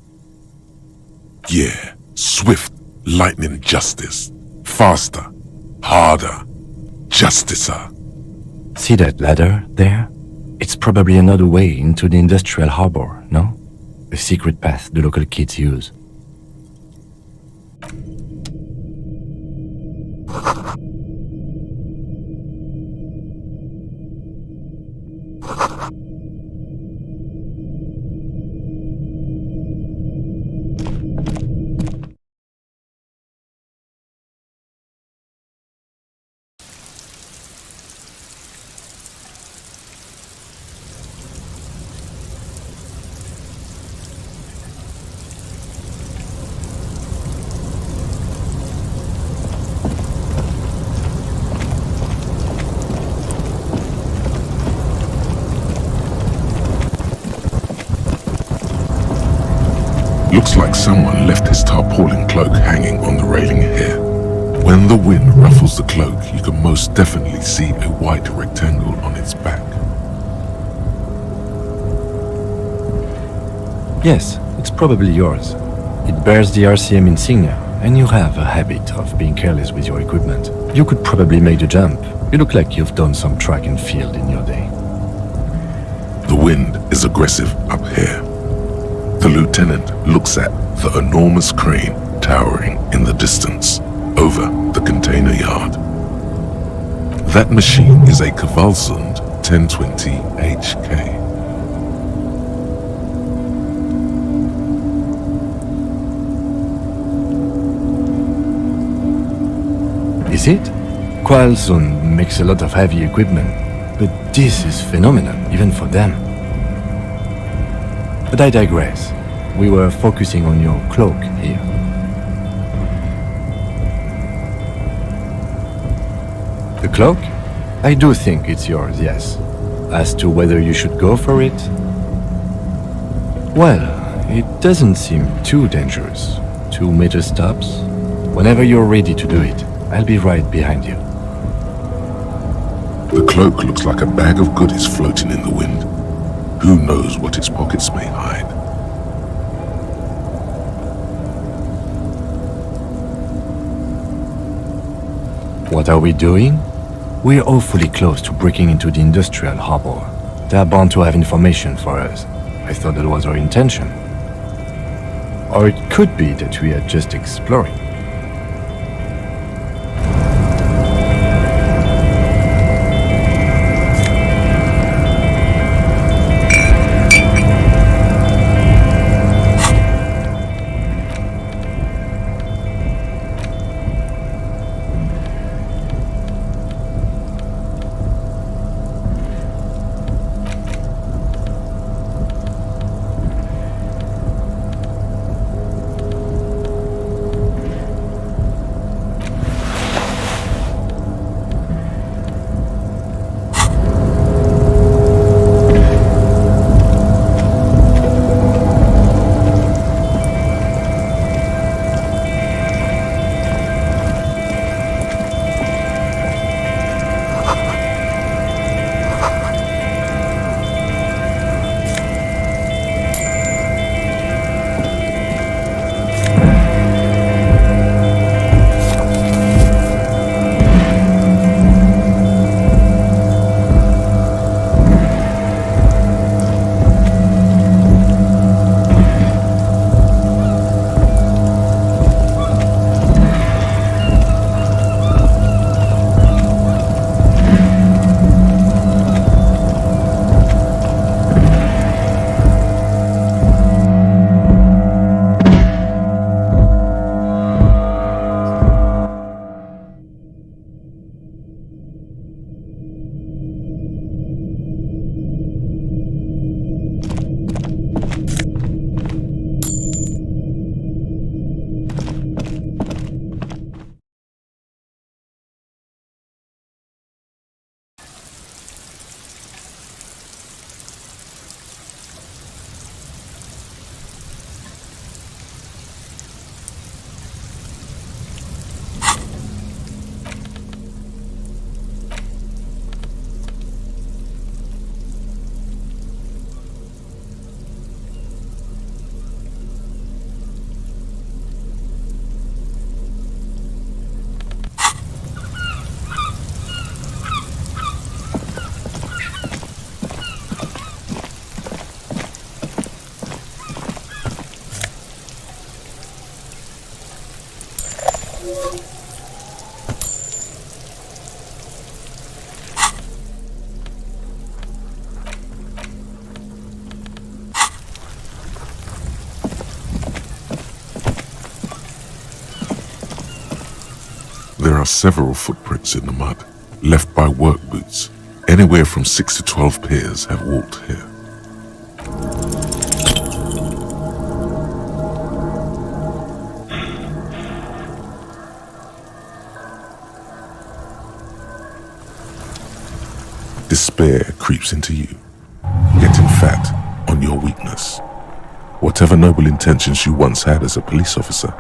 Yeah, swift, lightning justice. Faster, harder, justicer. See that ladder there? It's probably another way into the industrial harbor, no? A secret path the local kids use. Looks like someone left his tarpaulin cloak hanging on the railing here. When the wind ruffles the cloak, you can most definitely see a white rectangle on its back. Yes, it's probably yours. It bears the RCM insignia, and you have a habit of being careless with your equipment. You could probably make the jump. You look like you've done some track and field in your day. The wind is aggressive up here. The lieutenant looks at the enormous crane towering in the distance over the container yard. That machine is a Kvalsund 1020 HK. Is it? Quarlson makes a lot of heavy equipment, but this is phenomenal, even for them. But I digress. We were focusing on your cloak here. The cloak? I do think it's yours, yes. As to whether you should go for it? Well, it doesn't seem too dangerous. 2 meter stops. Whenever you're ready to do it, I'll be right behind you. The cloak looks like a bag of goodies floating in the wind. Who knows what its pockets may hide? What are we doing? We're awfully close to breaking into the industrial harbor. They're bound to have information for us. I thought that was our intention. Or it could be that we are just exploring. There are several footprints in the mud, left by work boots. Anywhere from 6 to 12 pairs have walked here. Despair creeps into you, getting fat on your weakness. Whatever noble intentions you once had as a police officer,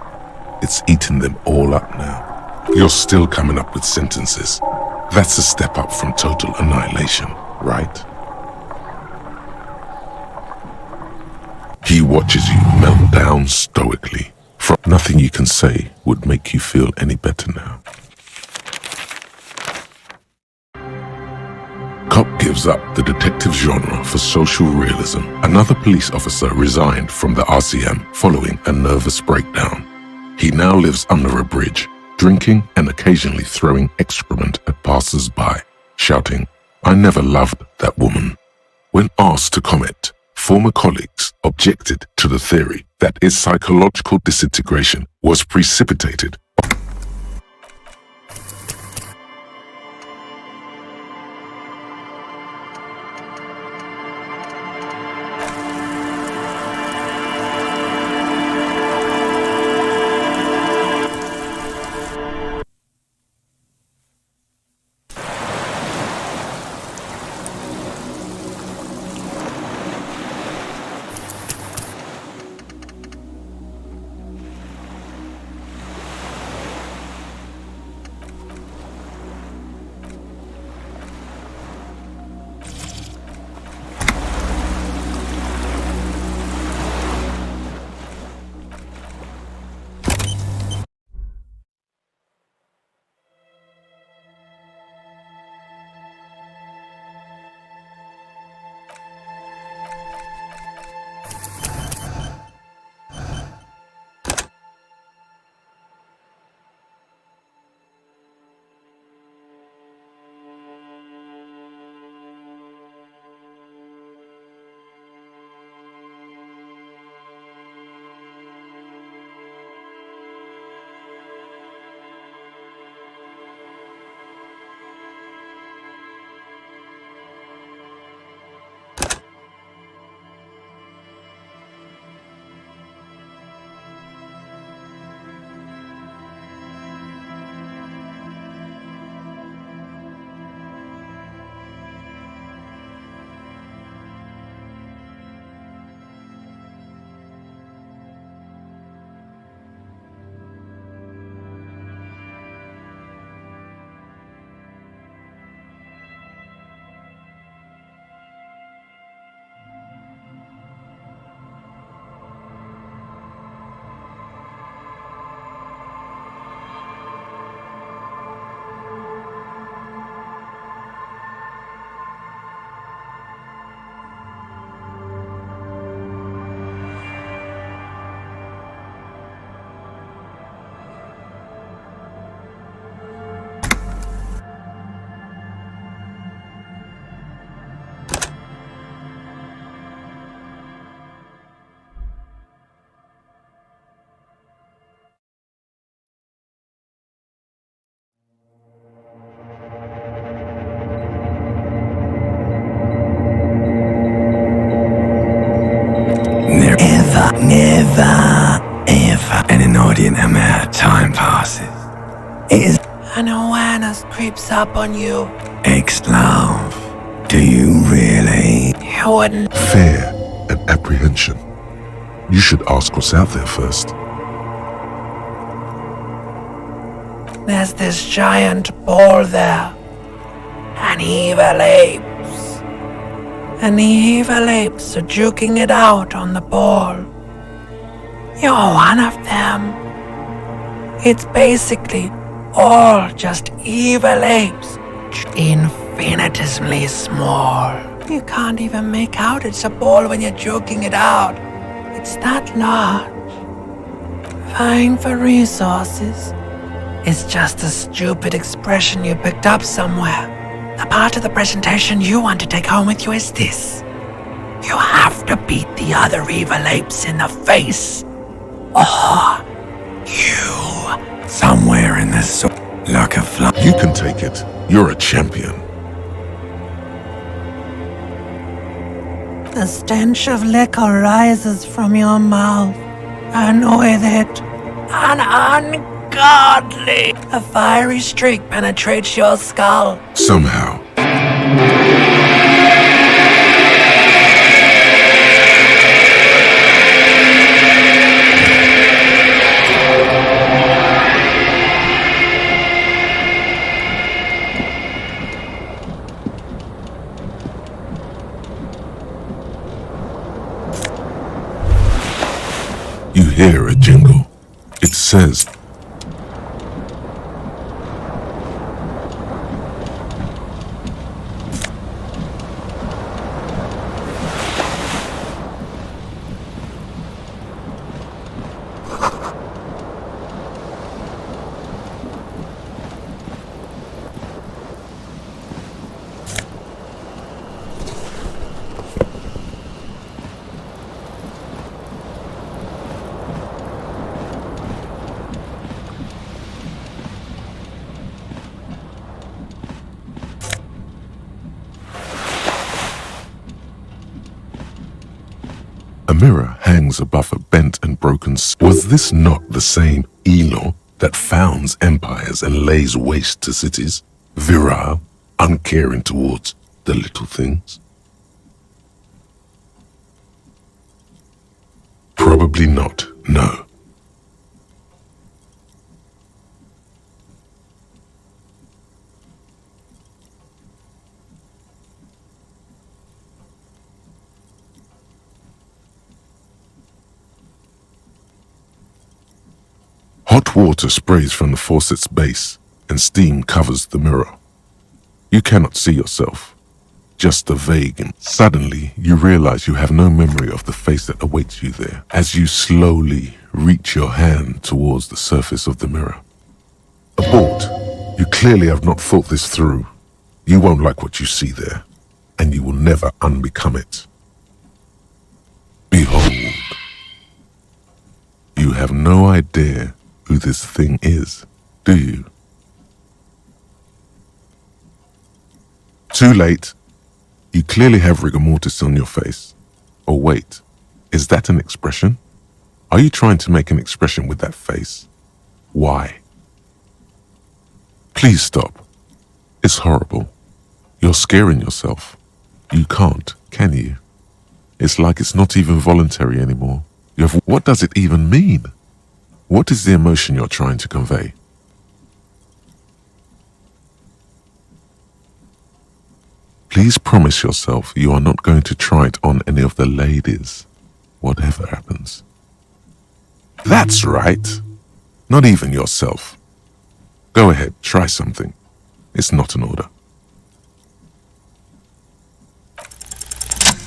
it's eating them all up now. You're still coming up with sentences. That's a step up from total annihilation, right? He watches you melt down stoically. From nothing you can say would make you feel any better now. Cop gives up the detective genre for social realism. Another police officer resigned from the RCM following a nervous breakdown. He now lives under a bridge, drinking and occasionally throwing excrement at passers-by, shouting, "I never loved that woman." When asked to comment, former colleagues objected to the theory that his psychological disintegration was precipitated awareness creeps up on you. Ex-love, do you really? You wouldn't. Fear and apprehension. You should ask what's out there first. There's this giant ball there. An evil apes. And the evil apes are juking it out on the ball. You're one of them. It's basically all just evil apes. Infinitesimally small. You can't even make out it's a ball when you're joking it out. It's that large. Vying for resources is just a stupid expression you picked up somewhere. The part of the presentation you want to take home with you is this. You have to beat the other evil apes in the face. Or you... Somewhere in this like a fly. You can take it. You're a champion. The stench of liquor rises from your mouth, and with it, an ungodly. A fiery streak penetrates your skull. Somehow. You hear a jingle. It says, a mirror hangs above a bent and broken. Was this not the same Elo that founds empires and lays waste to cities? Virile, uncaring towards the little things? Probably not, no. Hot water sprays from the faucet's base, and steam covers the mirror. You cannot see yourself, just a vague and suddenly you realize you have no memory of the face that awaits you there as you slowly reach your hand towards the surface of the mirror. Abort. You clearly have not thought this through. You won't like what you see there, and you will never unbecome it. Behold. You have no idea who this thing is, do you? Too late. You clearly have rigor mortis on your face. Or wait, is that an expression? Are you trying to make an expression with that face? Why? Please stop. It's horrible. You're scaring yourself. You can't, can you? It's like it's not even voluntary anymore. What does it even mean? What is the emotion you're trying to convey? Please promise yourself you are not going to try it on any of the ladies, whatever happens. That's right. Not even yourself. Go ahead, try something. It's not an order.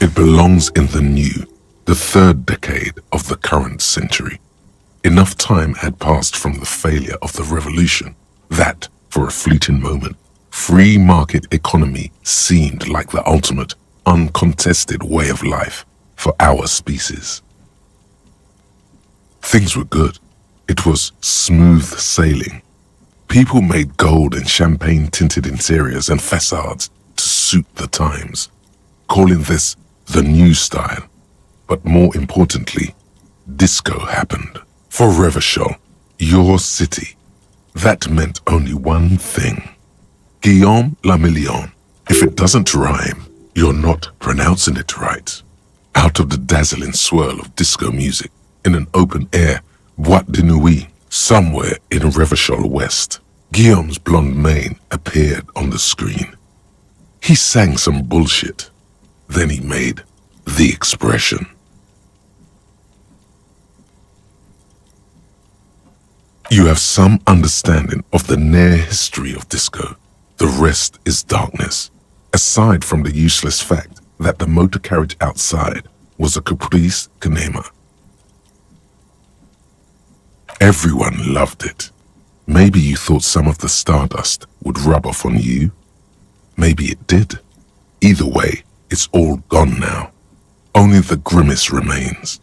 It belongs in the new, the third decade of the current century. Enough time had passed from the failure of the revolution that, for a fleeting moment, free market economy seemed like the ultimate, uncontested way of life for our species. Things were good. It was smooth sailing. People made gold and champagne-tinted interiors and facades to suit the times, calling this the new style. But more importantly, disco happened. For Revachol, your city, That meant only one thing. Guillaume Lamillion. If it doesn't rhyme, you're not pronouncing it right. Out of the dazzling swirl of disco music, in an open-air boîte de nuit, somewhere in Revachol West, Guillaume's blonde mane appeared on the screen. He sang some bullshit. Then he made the expression. You have some understanding of the near history of disco. The rest is darkness, aside from the useless fact that the motor carriage outside was a caprice Kanema. Everyone loved it. Maybe you thought some of the stardust would rub off on you. Maybe it did. Either way, it's all gone now. Only the grimace remains.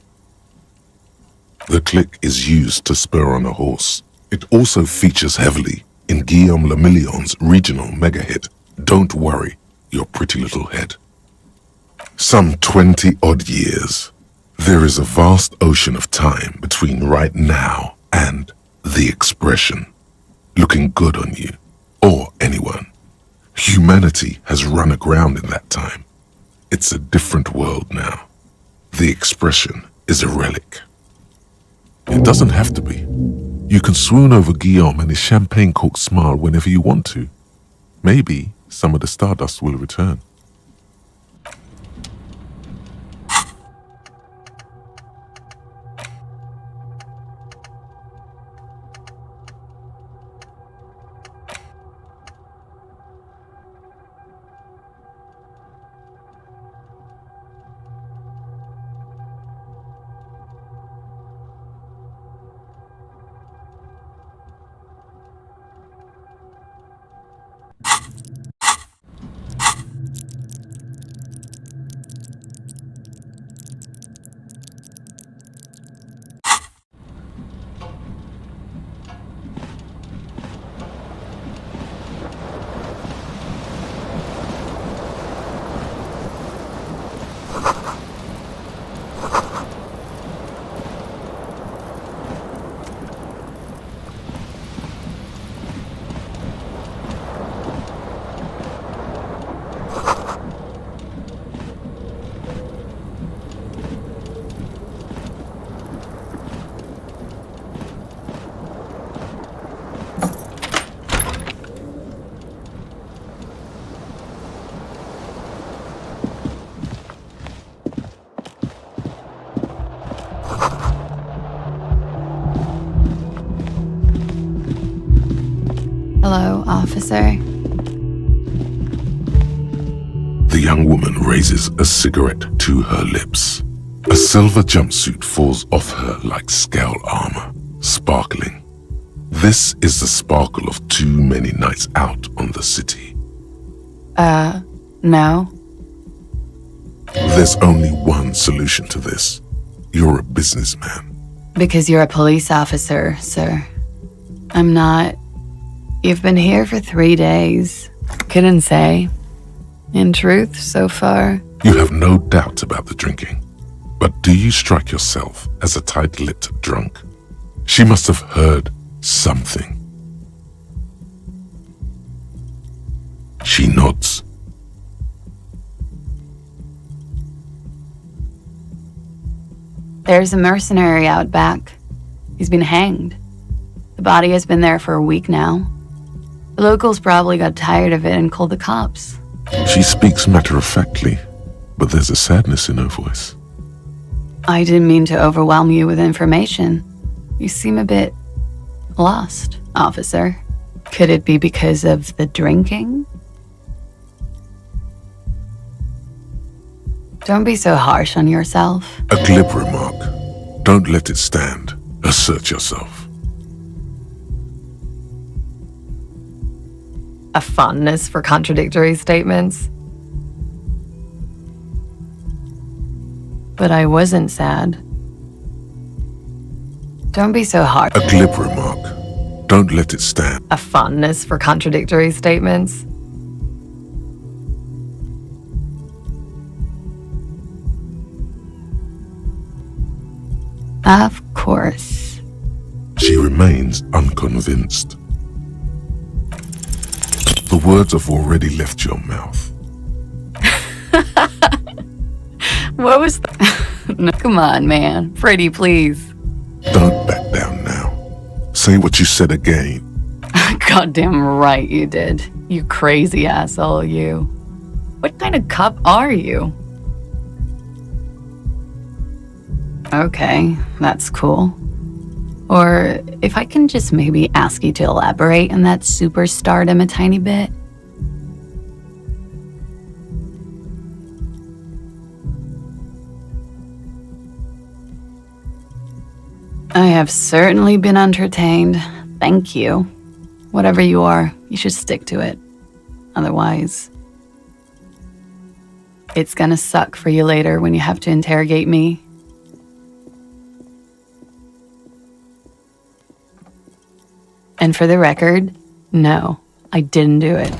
The click is used to spur on a horse. It also features heavily in Guillaume Lamillion's regional mega hit, Don't Worry, Your Pretty Little Head. Some 20-odd years. There is a vast ocean of time between right now and the expression. Looking good on you, or anyone. Humanity has run aground in that time. It's a different world now. The expression is a relic. It doesn't have to be. You can swoon over Guillaume and his champagne-corked smile whenever you want to. Maybe some of the stardust will return. Hello, officer. The young woman raises a cigarette to her lips. A silver jumpsuit falls off her like scale armor, sparkling. This is the sparkle of too many nights out on the city. No. There's only one solution to this. You're a businessman. Because you're a police officer, sir. I'm not. You've been here for 3 days. Couldn't say. In truth, so far. You have no doubt about the drinking. But do you strike yourself as a tight-lipped drunk? She must have heard something. She nods. There's a mercenary out back. He's been hanged. The body has been there for a week now. The locals probably got tired of it and called the cops. She speaks matter-of-factly, but there's a sadness in her voice. I didn't mean to overwhelm you with information. You seem a bit lost, officer. Could it be because of the drinking? Don't be so harsh on yourself. A glib remark. Don't let it stand. Assert yourself. A fondness for contradictory statements. But I wasn't sad. Don't be so hard. A glib remark. Don't let it stand. A fondness for contradictory statements. Of course. She remains unconvinced. The words have already left your mouth. What was no, come on, man. Pretty, please. Don't back down now. Say what you said again. Goddamn right you did. You crazy asshole, you. What kind of cop are you? Okay, that's cool. Or if I can just maybe ask you to elaborate on that superstardom a tiny bit. I have certainly been entertained. Thank you. Whatever you are, you should stick to it. Otherwise, it's gonna suck for you later when you have to interrogate me. And for the record, no, I didn't do it.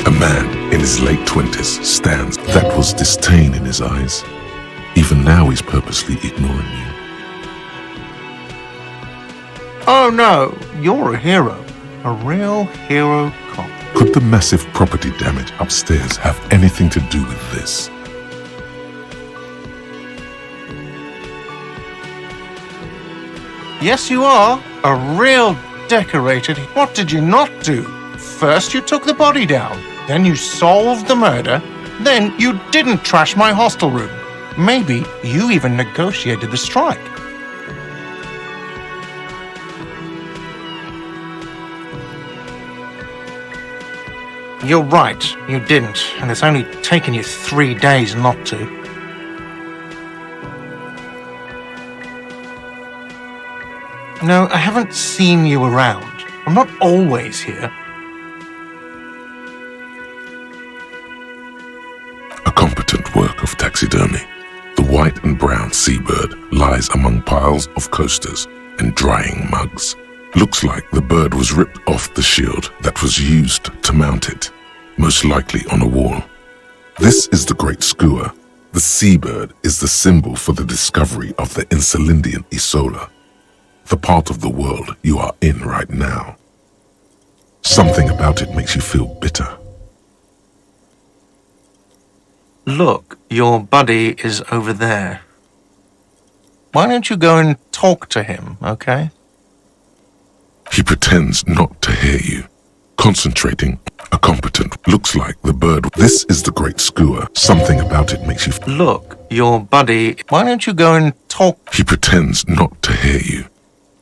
A man in his late 20s stands. That was disdain in his eyes. Even now he's purposely ignoring you. Oh no, you're a hero. A real hero cop. Could the massive property damage upstairs have anything to do with this? Yes, you are. A real decorated. What did you not do? First you took the body down, then you solved the murder, then you didn't trash my hostel room. Maybe you even negotiated the strike. You're right, you didn't, and it's only taken you 3 days not to. No, I haven't seen you around. I'm not always here. A competent work of taxidermy. The white and brown seabird lies among piles of coasters and drying mugs. Looks like the bird was ripped off the shield that was used to mount it, most likely on a wall. This is the Great Skua. The seabird is the symbol for the discovery of the Insulindian Isola, the part of the world you are in right now. Something about it makes you feel bitter. Look, your buddy is over there. Why don't you go and talk to him, okay? He pretends not to hear you. Concentrating, a competent, looks like the bird. This is the Great Skua. Something about it makes you... Look, your buddy... Why don't you go and talk... He pretends not to hear you.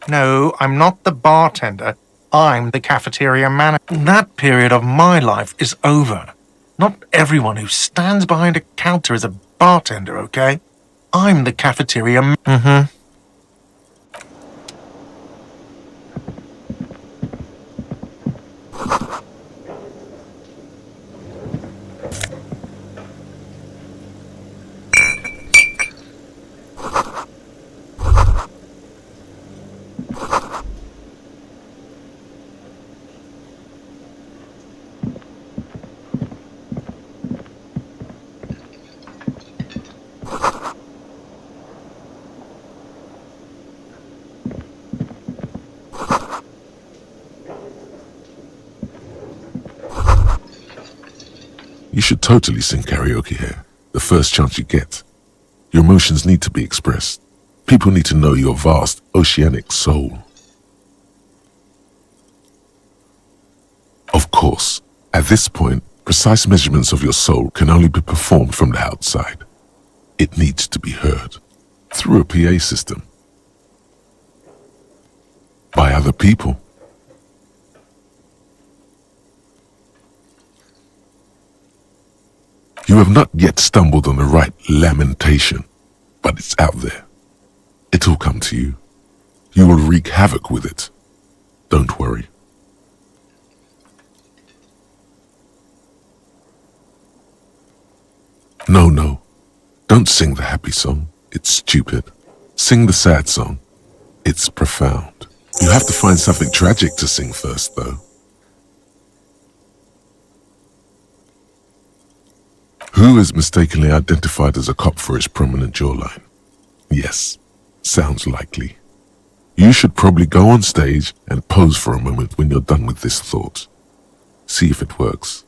No, I'm not the bartender. I'm the cafeteria manager. That period of my life is over. Not everyone who stands behind a counter is a bartender, okay? I'm the cafeteria... You should totally sing karaoke here, the first chance you get. Your emotions need to be expressed. People need to know your vast, oceanic soul. Of course, at this point, precise measurements of your soul can only be performed from the outside. It needs to be heard, through a PA system. by other people. You have not yet stumbled on the right lamentation, but it's out there. It'll come to you. You will wreak havoc with it. Don't worry. No. Don't sing the happy song. It's stupid. Sing the sad song. It's profound. You have to find something tragic to sing first, though. Who is mistakenly identified as a cop for his prominent jawline? Yes, sounds likely. You should probably go on stage and pose for a moment when you're done with this thought. See if it works.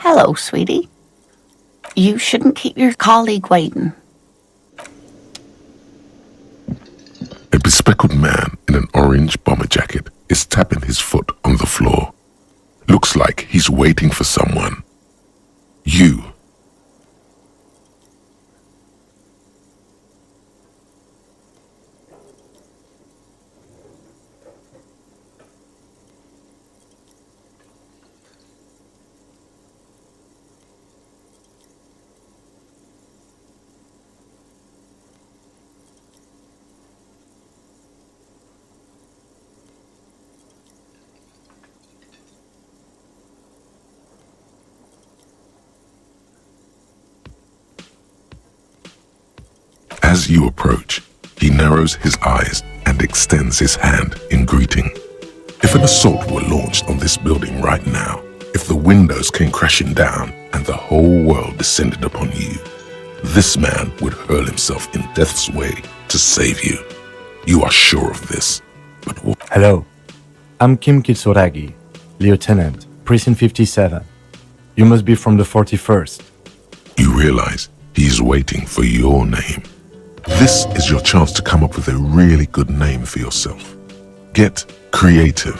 Hello, sweetie. You shouldn't keep your colleague waiting. A bespectacled man in an orange bomber jacket is tapping his foot on the floor. Looks like he's waiting for someone. You. As you approach, he narrows his eyes and extends his hand in greeting. If an assault were launched on this building right now, if the windows came crashing down and the whole world descended upon you, this man would hurl himself in death's way to save you. You are sure of this, but Hello, I'm Kim Kitsuragi, Lieutenant, Precinct 57. You must be from the 41st. You realize he's waiting for your name. This is your chance to come up with a really good name for yourself. Get creative.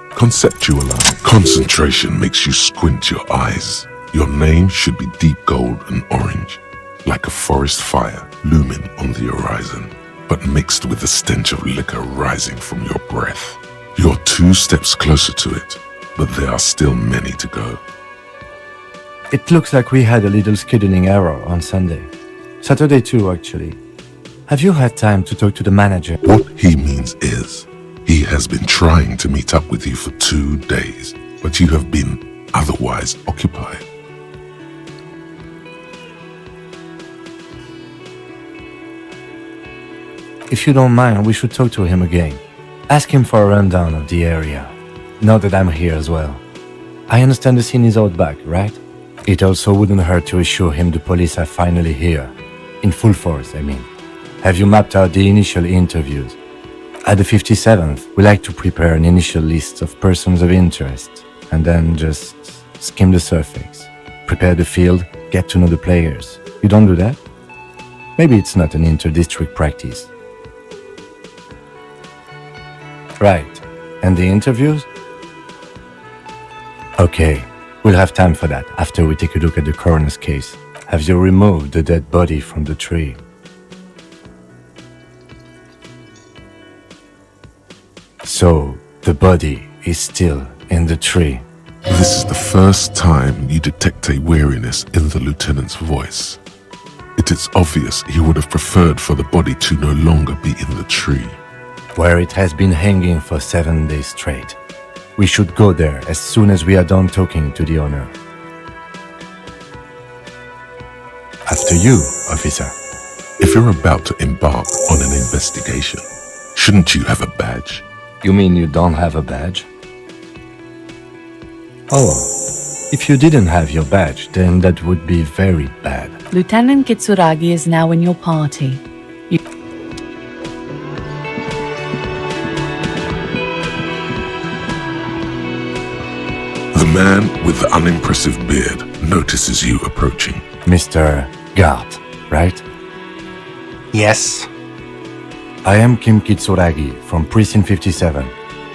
Conceptualize. Concentration makes you squint your eyes. Your name should be deep gold and orange, like a forest fire looming on the horizon, but mixed with the stench of liquor rising from your breath. You're 2 steps closer to it, but there are still many to go. It looks like we had a little scheduling error on Sunday. Saturday too, actually. Have you had time to talk to the manager? What he means is, he has been trying to meet up with you for 2 days, but you have been otherwise occupied. If you don't mind, we should talk to him again. Ask him for a rundown of the area. Now that I'm here as well. I understand the scene is out back, right? It also wouldn't hurt to assure him the police are finally here. In full force, I mean. Have you mapped out the initial interviews? At the 57th, we like to prepare an initial list of persons of interest, and then just skim the surface. Prepare the field, get to know the players. You don't do that? Maybe it's not an inter-district practice. Right. And the interviews? Okay, we'll have time for that after we take a look at the coroner's case. Have you removed the dead body from the tree? So, the body is still in the tree. This is the first time you detect a weariness in the lieutenant's voice. It is obvious he would have preferred for the body to no longer be in the tree. Where it has been hanging for 7 days straight. We should go there as soon as we are done talking to the owner. After you, officer. If you're about to embark on an investigation, shouldn't you have a badge? You mean you don't have a badge? Oh, If you didn't have your badge, then that would be very bad. Lieutenant Kitsuragi is now in your party. The man with the unimpressive beard notices you approaching. Mr. Gart, right? Yes. I am Kim Kitsuragi from Precinct 57.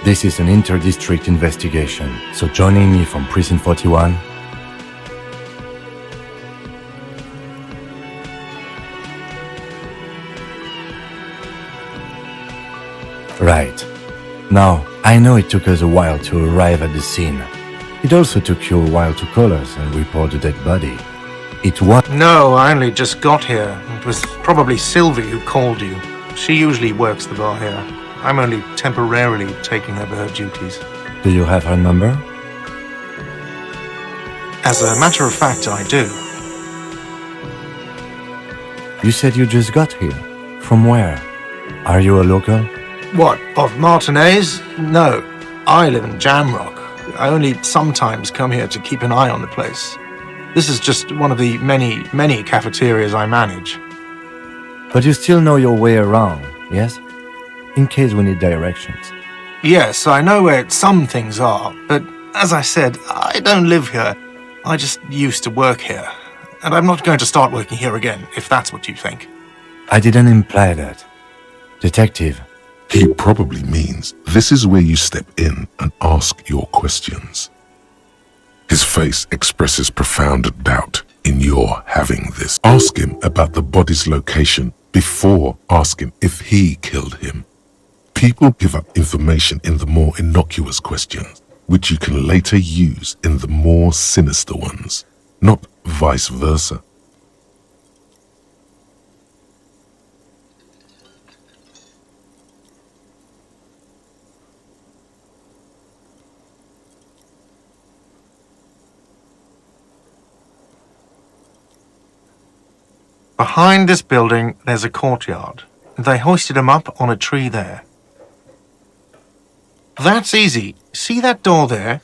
This is an inter-district investigation, so joining me from Precinct 41... Right. Now, I know it took us a while to arrive at the scene. It also took you a while to call us and report the dead body. It was... No, I only just got here. It was probably Sylvie who called you. She usually works the bar here. I'm only temporarily taking over her duties. Do you have her number? As a matter of fact, I do. You said you just got here. From where? Are you a local? What, of Martinez? No, I live in Jamrock. I only sometimes come here to keep an eye on the place. This is just one of the many cafeterias I manage. But you still know your way around, yes? In case we need directions. Yes, I know where some things are, but as I said, I don't live here. I just used to work here. And I'm not going to start working here again, if that's what you think. I didn't imply that. Detective. He probably means this is where you step in and ask your questions. His face expresses profound doubt in your having this. Ask him about the body's location before asking if he killed him. People give up information in the more innocuous questions, which you can later use in the more sinister ones, not vice versa. Behind this building, there's a courtyard. They hoisted him up on a tree there. That's easy. See that door there?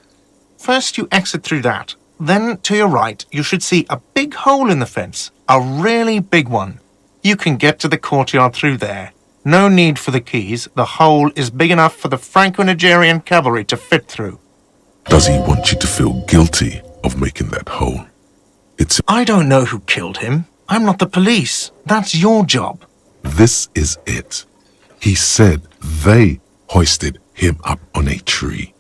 First you exit through that. Then, to your right, you should see a big hole in the fence. A really big one. You can get to the courtyard through there. No need for the keys. The hole is big enough for the Franco-Nigerian cavalry to fit through. Does he want you to feel guilty of making that hole? I don't know who killed him. I'm not the police. That's your job. This is it. He said they hoisted him up on a tree.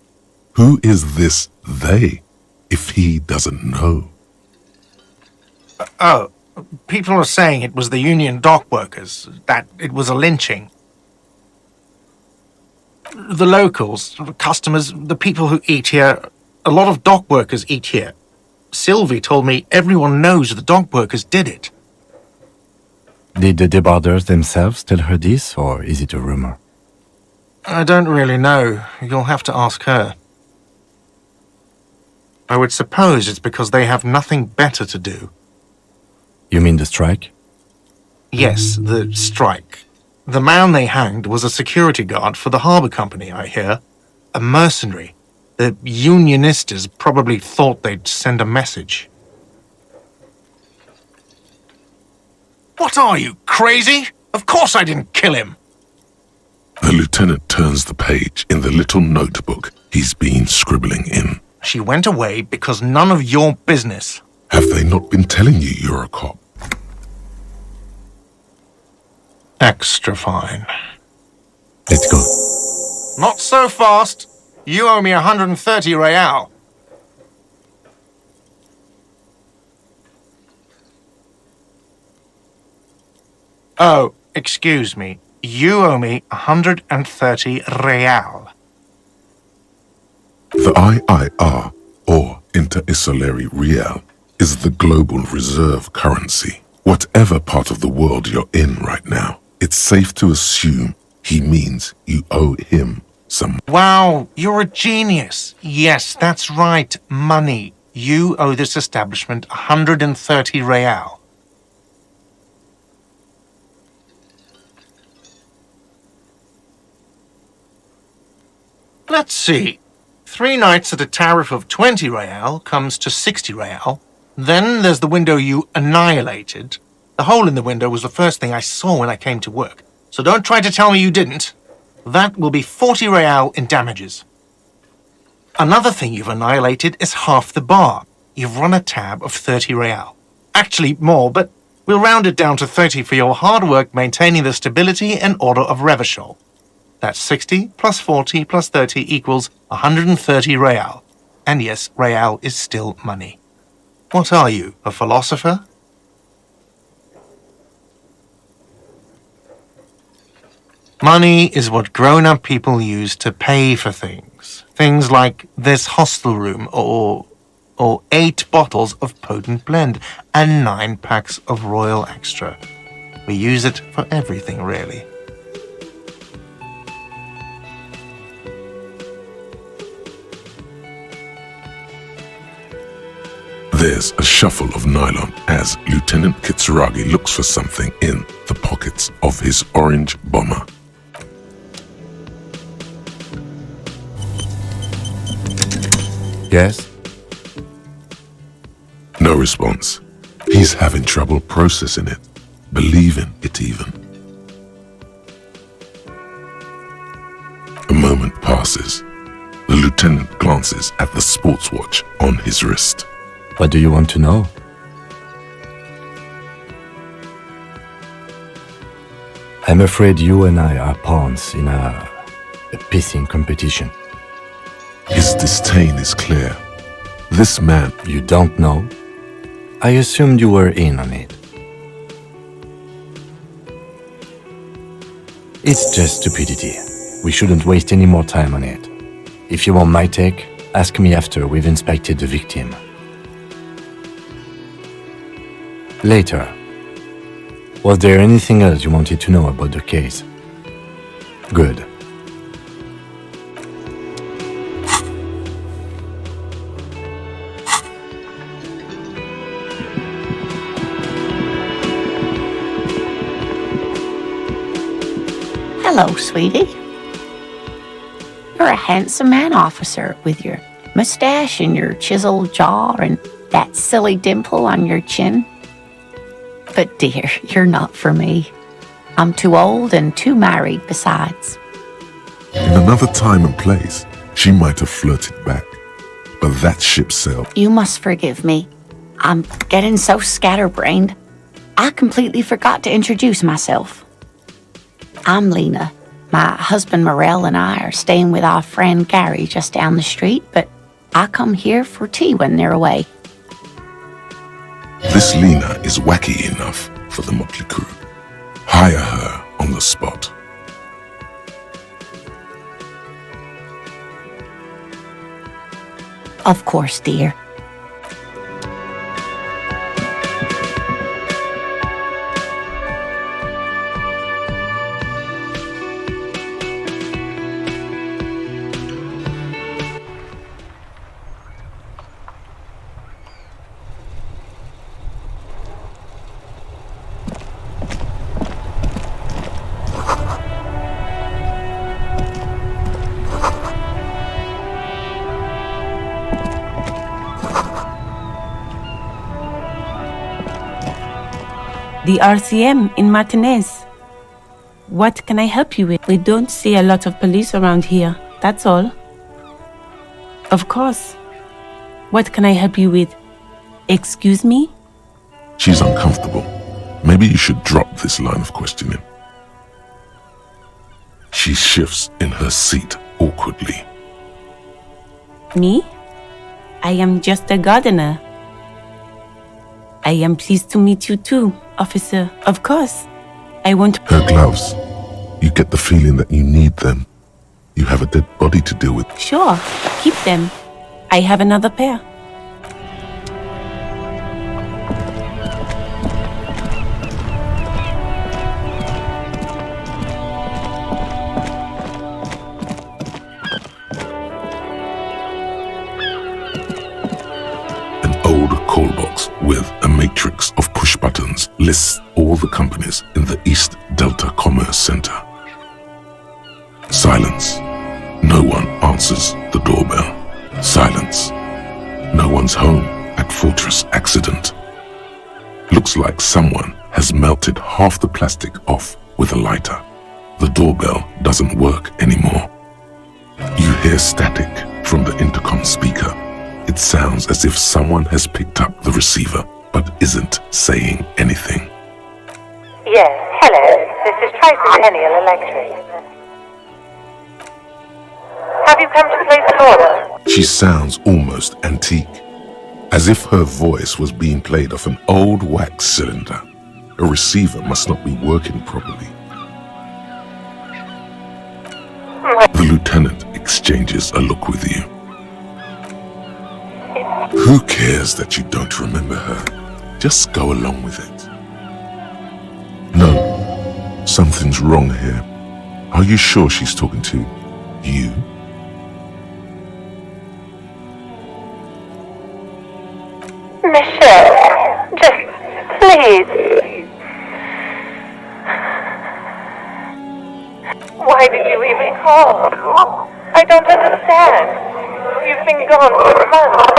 Who is this they, if he doesn't know? People are saying it was the union dock workers, that it was a lynching. The locals, the customers, the people who eat here, a lot of dock workers eat here. Sylvie told me everyone knows the dock workers did it. Did the debarders themselves tell her this, or is it a rumor? I don't really know. You'll have to ask her. I would suppose it's because they have nothing better to do. You mean the strike? Yes, the strike. The man they hanged was a security guard for the harbour company, I hear. A mercenary. The unionistas probably thought they'd send a message. What are you, crazy? Of course I didn't kill him! The lieutenant turns the page in the little notebook he's been scribbling in. She went away because none of your business. Have they not been telling you you're a cop? Extra fine. Let's go. Not so fast. You owe me 130 real. Oh, excuse me. You owe me 130 real. The IIR, or Inter-Isolary Real, is the global reserve currency. Whatever part of the world you're in right now, it's safe to assume he means you owe him some. Wow, you're a genius. Yes, that's right, money. You owe this establishment 130 real. Let's see. 3 nights at a tariff of 20 real comes to 60 real. Then there's the window you annihilated. The hole in the window was the first thing I saw when I came to work. So don't try to tell me you didn't. That will be 40 real in damages. Another thing you've annihilated is half the bar. You've run a tab of 30 real. Actually more, but we'll round it down to 30 for your hard work maintaining the stability and order of Revachol. That's 60 plus 40 plus 30 equals 130 real. And yes, real is still money. What are you, a philosopher? Money is what grown-up people use to pay for things. Things like this hostel room or 8 bottles of potent blend and 9 packs of Royal Extra. We use it for everything, really. There's a shuffle of nylon as Lieutenant Kitsuragi looks for something in the pockets of his orange bomber. Yes? No response. He's having trouble processing it, believing it even. A moment passes. The lieutenant glances at the sports watch on his wrist. What do you want to know? I'm afraid you and I are pawns in a pissing competition. His disdain is clear. This man... You don't know? I assumed you were in on it. It's just stupidity. We shouldn't waste any more time on it. If you want my take, ask me after we've inspected the victim. Later. Was there anything else you wanted to know about the case? Good. Hello, sweetie. You're a handsome man, officer, with your mustache and your chiseled jaw and that silly dimple on your chin. But dear, you're not for me. I'm too old and too married besides. In another time and place, she might have flirted back. But that ship sailed. You must forgive me. I'm getting so scatterbrained. I completely forgot to introduce myself. I'm Lena. My husband Morel and I are staying with our friend Gary just down the street, but I come here for tea when they're away. This Lena is wacky enough for the motley crew. Hire her on the spot. Of course, dear. The RCM in Martinez. What can I help you with? We don't see a lot of police around here, that's all. Of course. What can I help you with? Excuse me? She's uncomfortable. Maybe you should drop this line of questioning. She shifts in her seat awkwardly. Me? I am just a gardener. I am pleased to meet you too, officer. Of course. I want... Her gloves. You get the feeling that you need them. You have a dead body to deal with. Sure, keep them. I have another pair. Call box with a matrix of push buttons lists all the companies in the East Delta Commerce Center. Silence. No one answers the doorbell. Silence. No one's home at Fortress Accident. Looks like someone has melted half the plastic off with a lighter. The doorbell doesn't work anymore. You hear static from the intercom speaker. It sounds as if someone has picked up the receiver but isn't saying anything. Yes, hello. This is Tracy Henniel Electric. Have you come to place an order? She sounds almost antique, as if her voice was being played off an old wax cylinder. A receiver must not be working properly. The lieutenant exchanges a look with you. Who cares that you don't remember her? Just go along with it. No, something's wrong here. Are you sure she's talking to you? Michelle, just please. Why did you even call? I don't understand. You've been gone for months.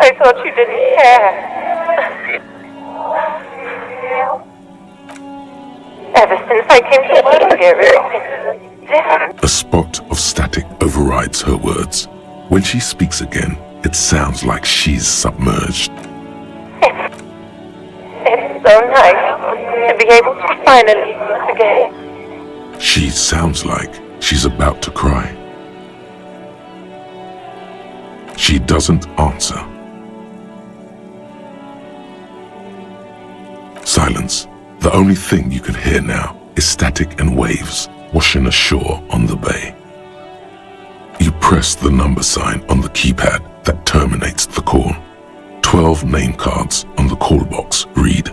I thought you didn't care. Ever since I came to work here, it's different. A spot of static overrides her words. When she speaks again, it sounds like she's submerged. It's so nice to be able to finally once again. She sounds like she's about to cry. She doesn't answer. Silence. The only thing you can hear now is static and waves washing ashore on the bay. You press the number sign on the keypad that terminates the call. 12 name cards on the call box read.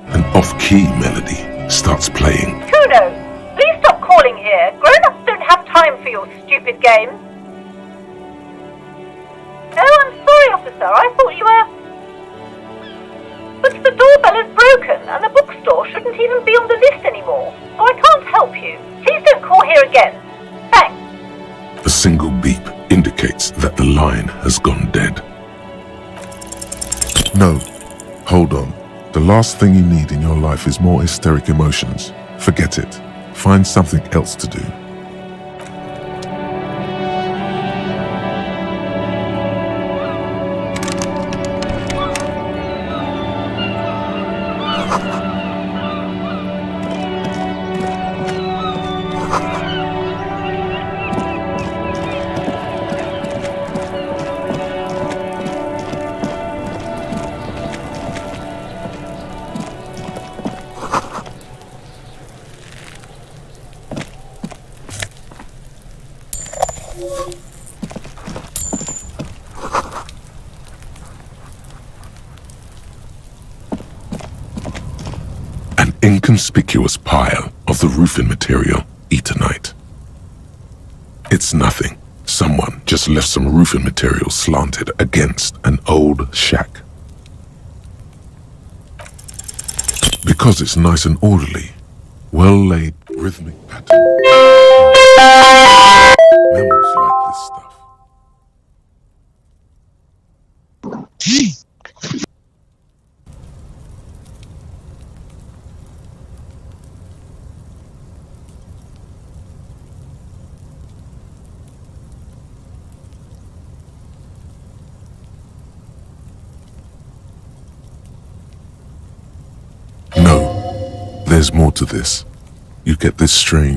An off-key melody starts playing. Kudos! Please stop calling here. Grown-ups don't have time for your stupid games. Oh, I'm sorry, officer. I thought you were... But the doorbell is broken, and the bookstore shouldn't even be on the list anymore. So I can't help you. Please don't call here again. Thanks. A single beep indicates that the line has gone dead. No, hold on. The last thing you need in your life is more hysteric emotions. Forget it. Find something else to do. An inconspicuous pile of the roofing material, Eternite. It's nothing. Someone just left some roofing material slanted against an old shack. Because it's nice and orderly, well-laid rhythmic pattern. Mammals like this stuff. No, there's more to this. You get this strange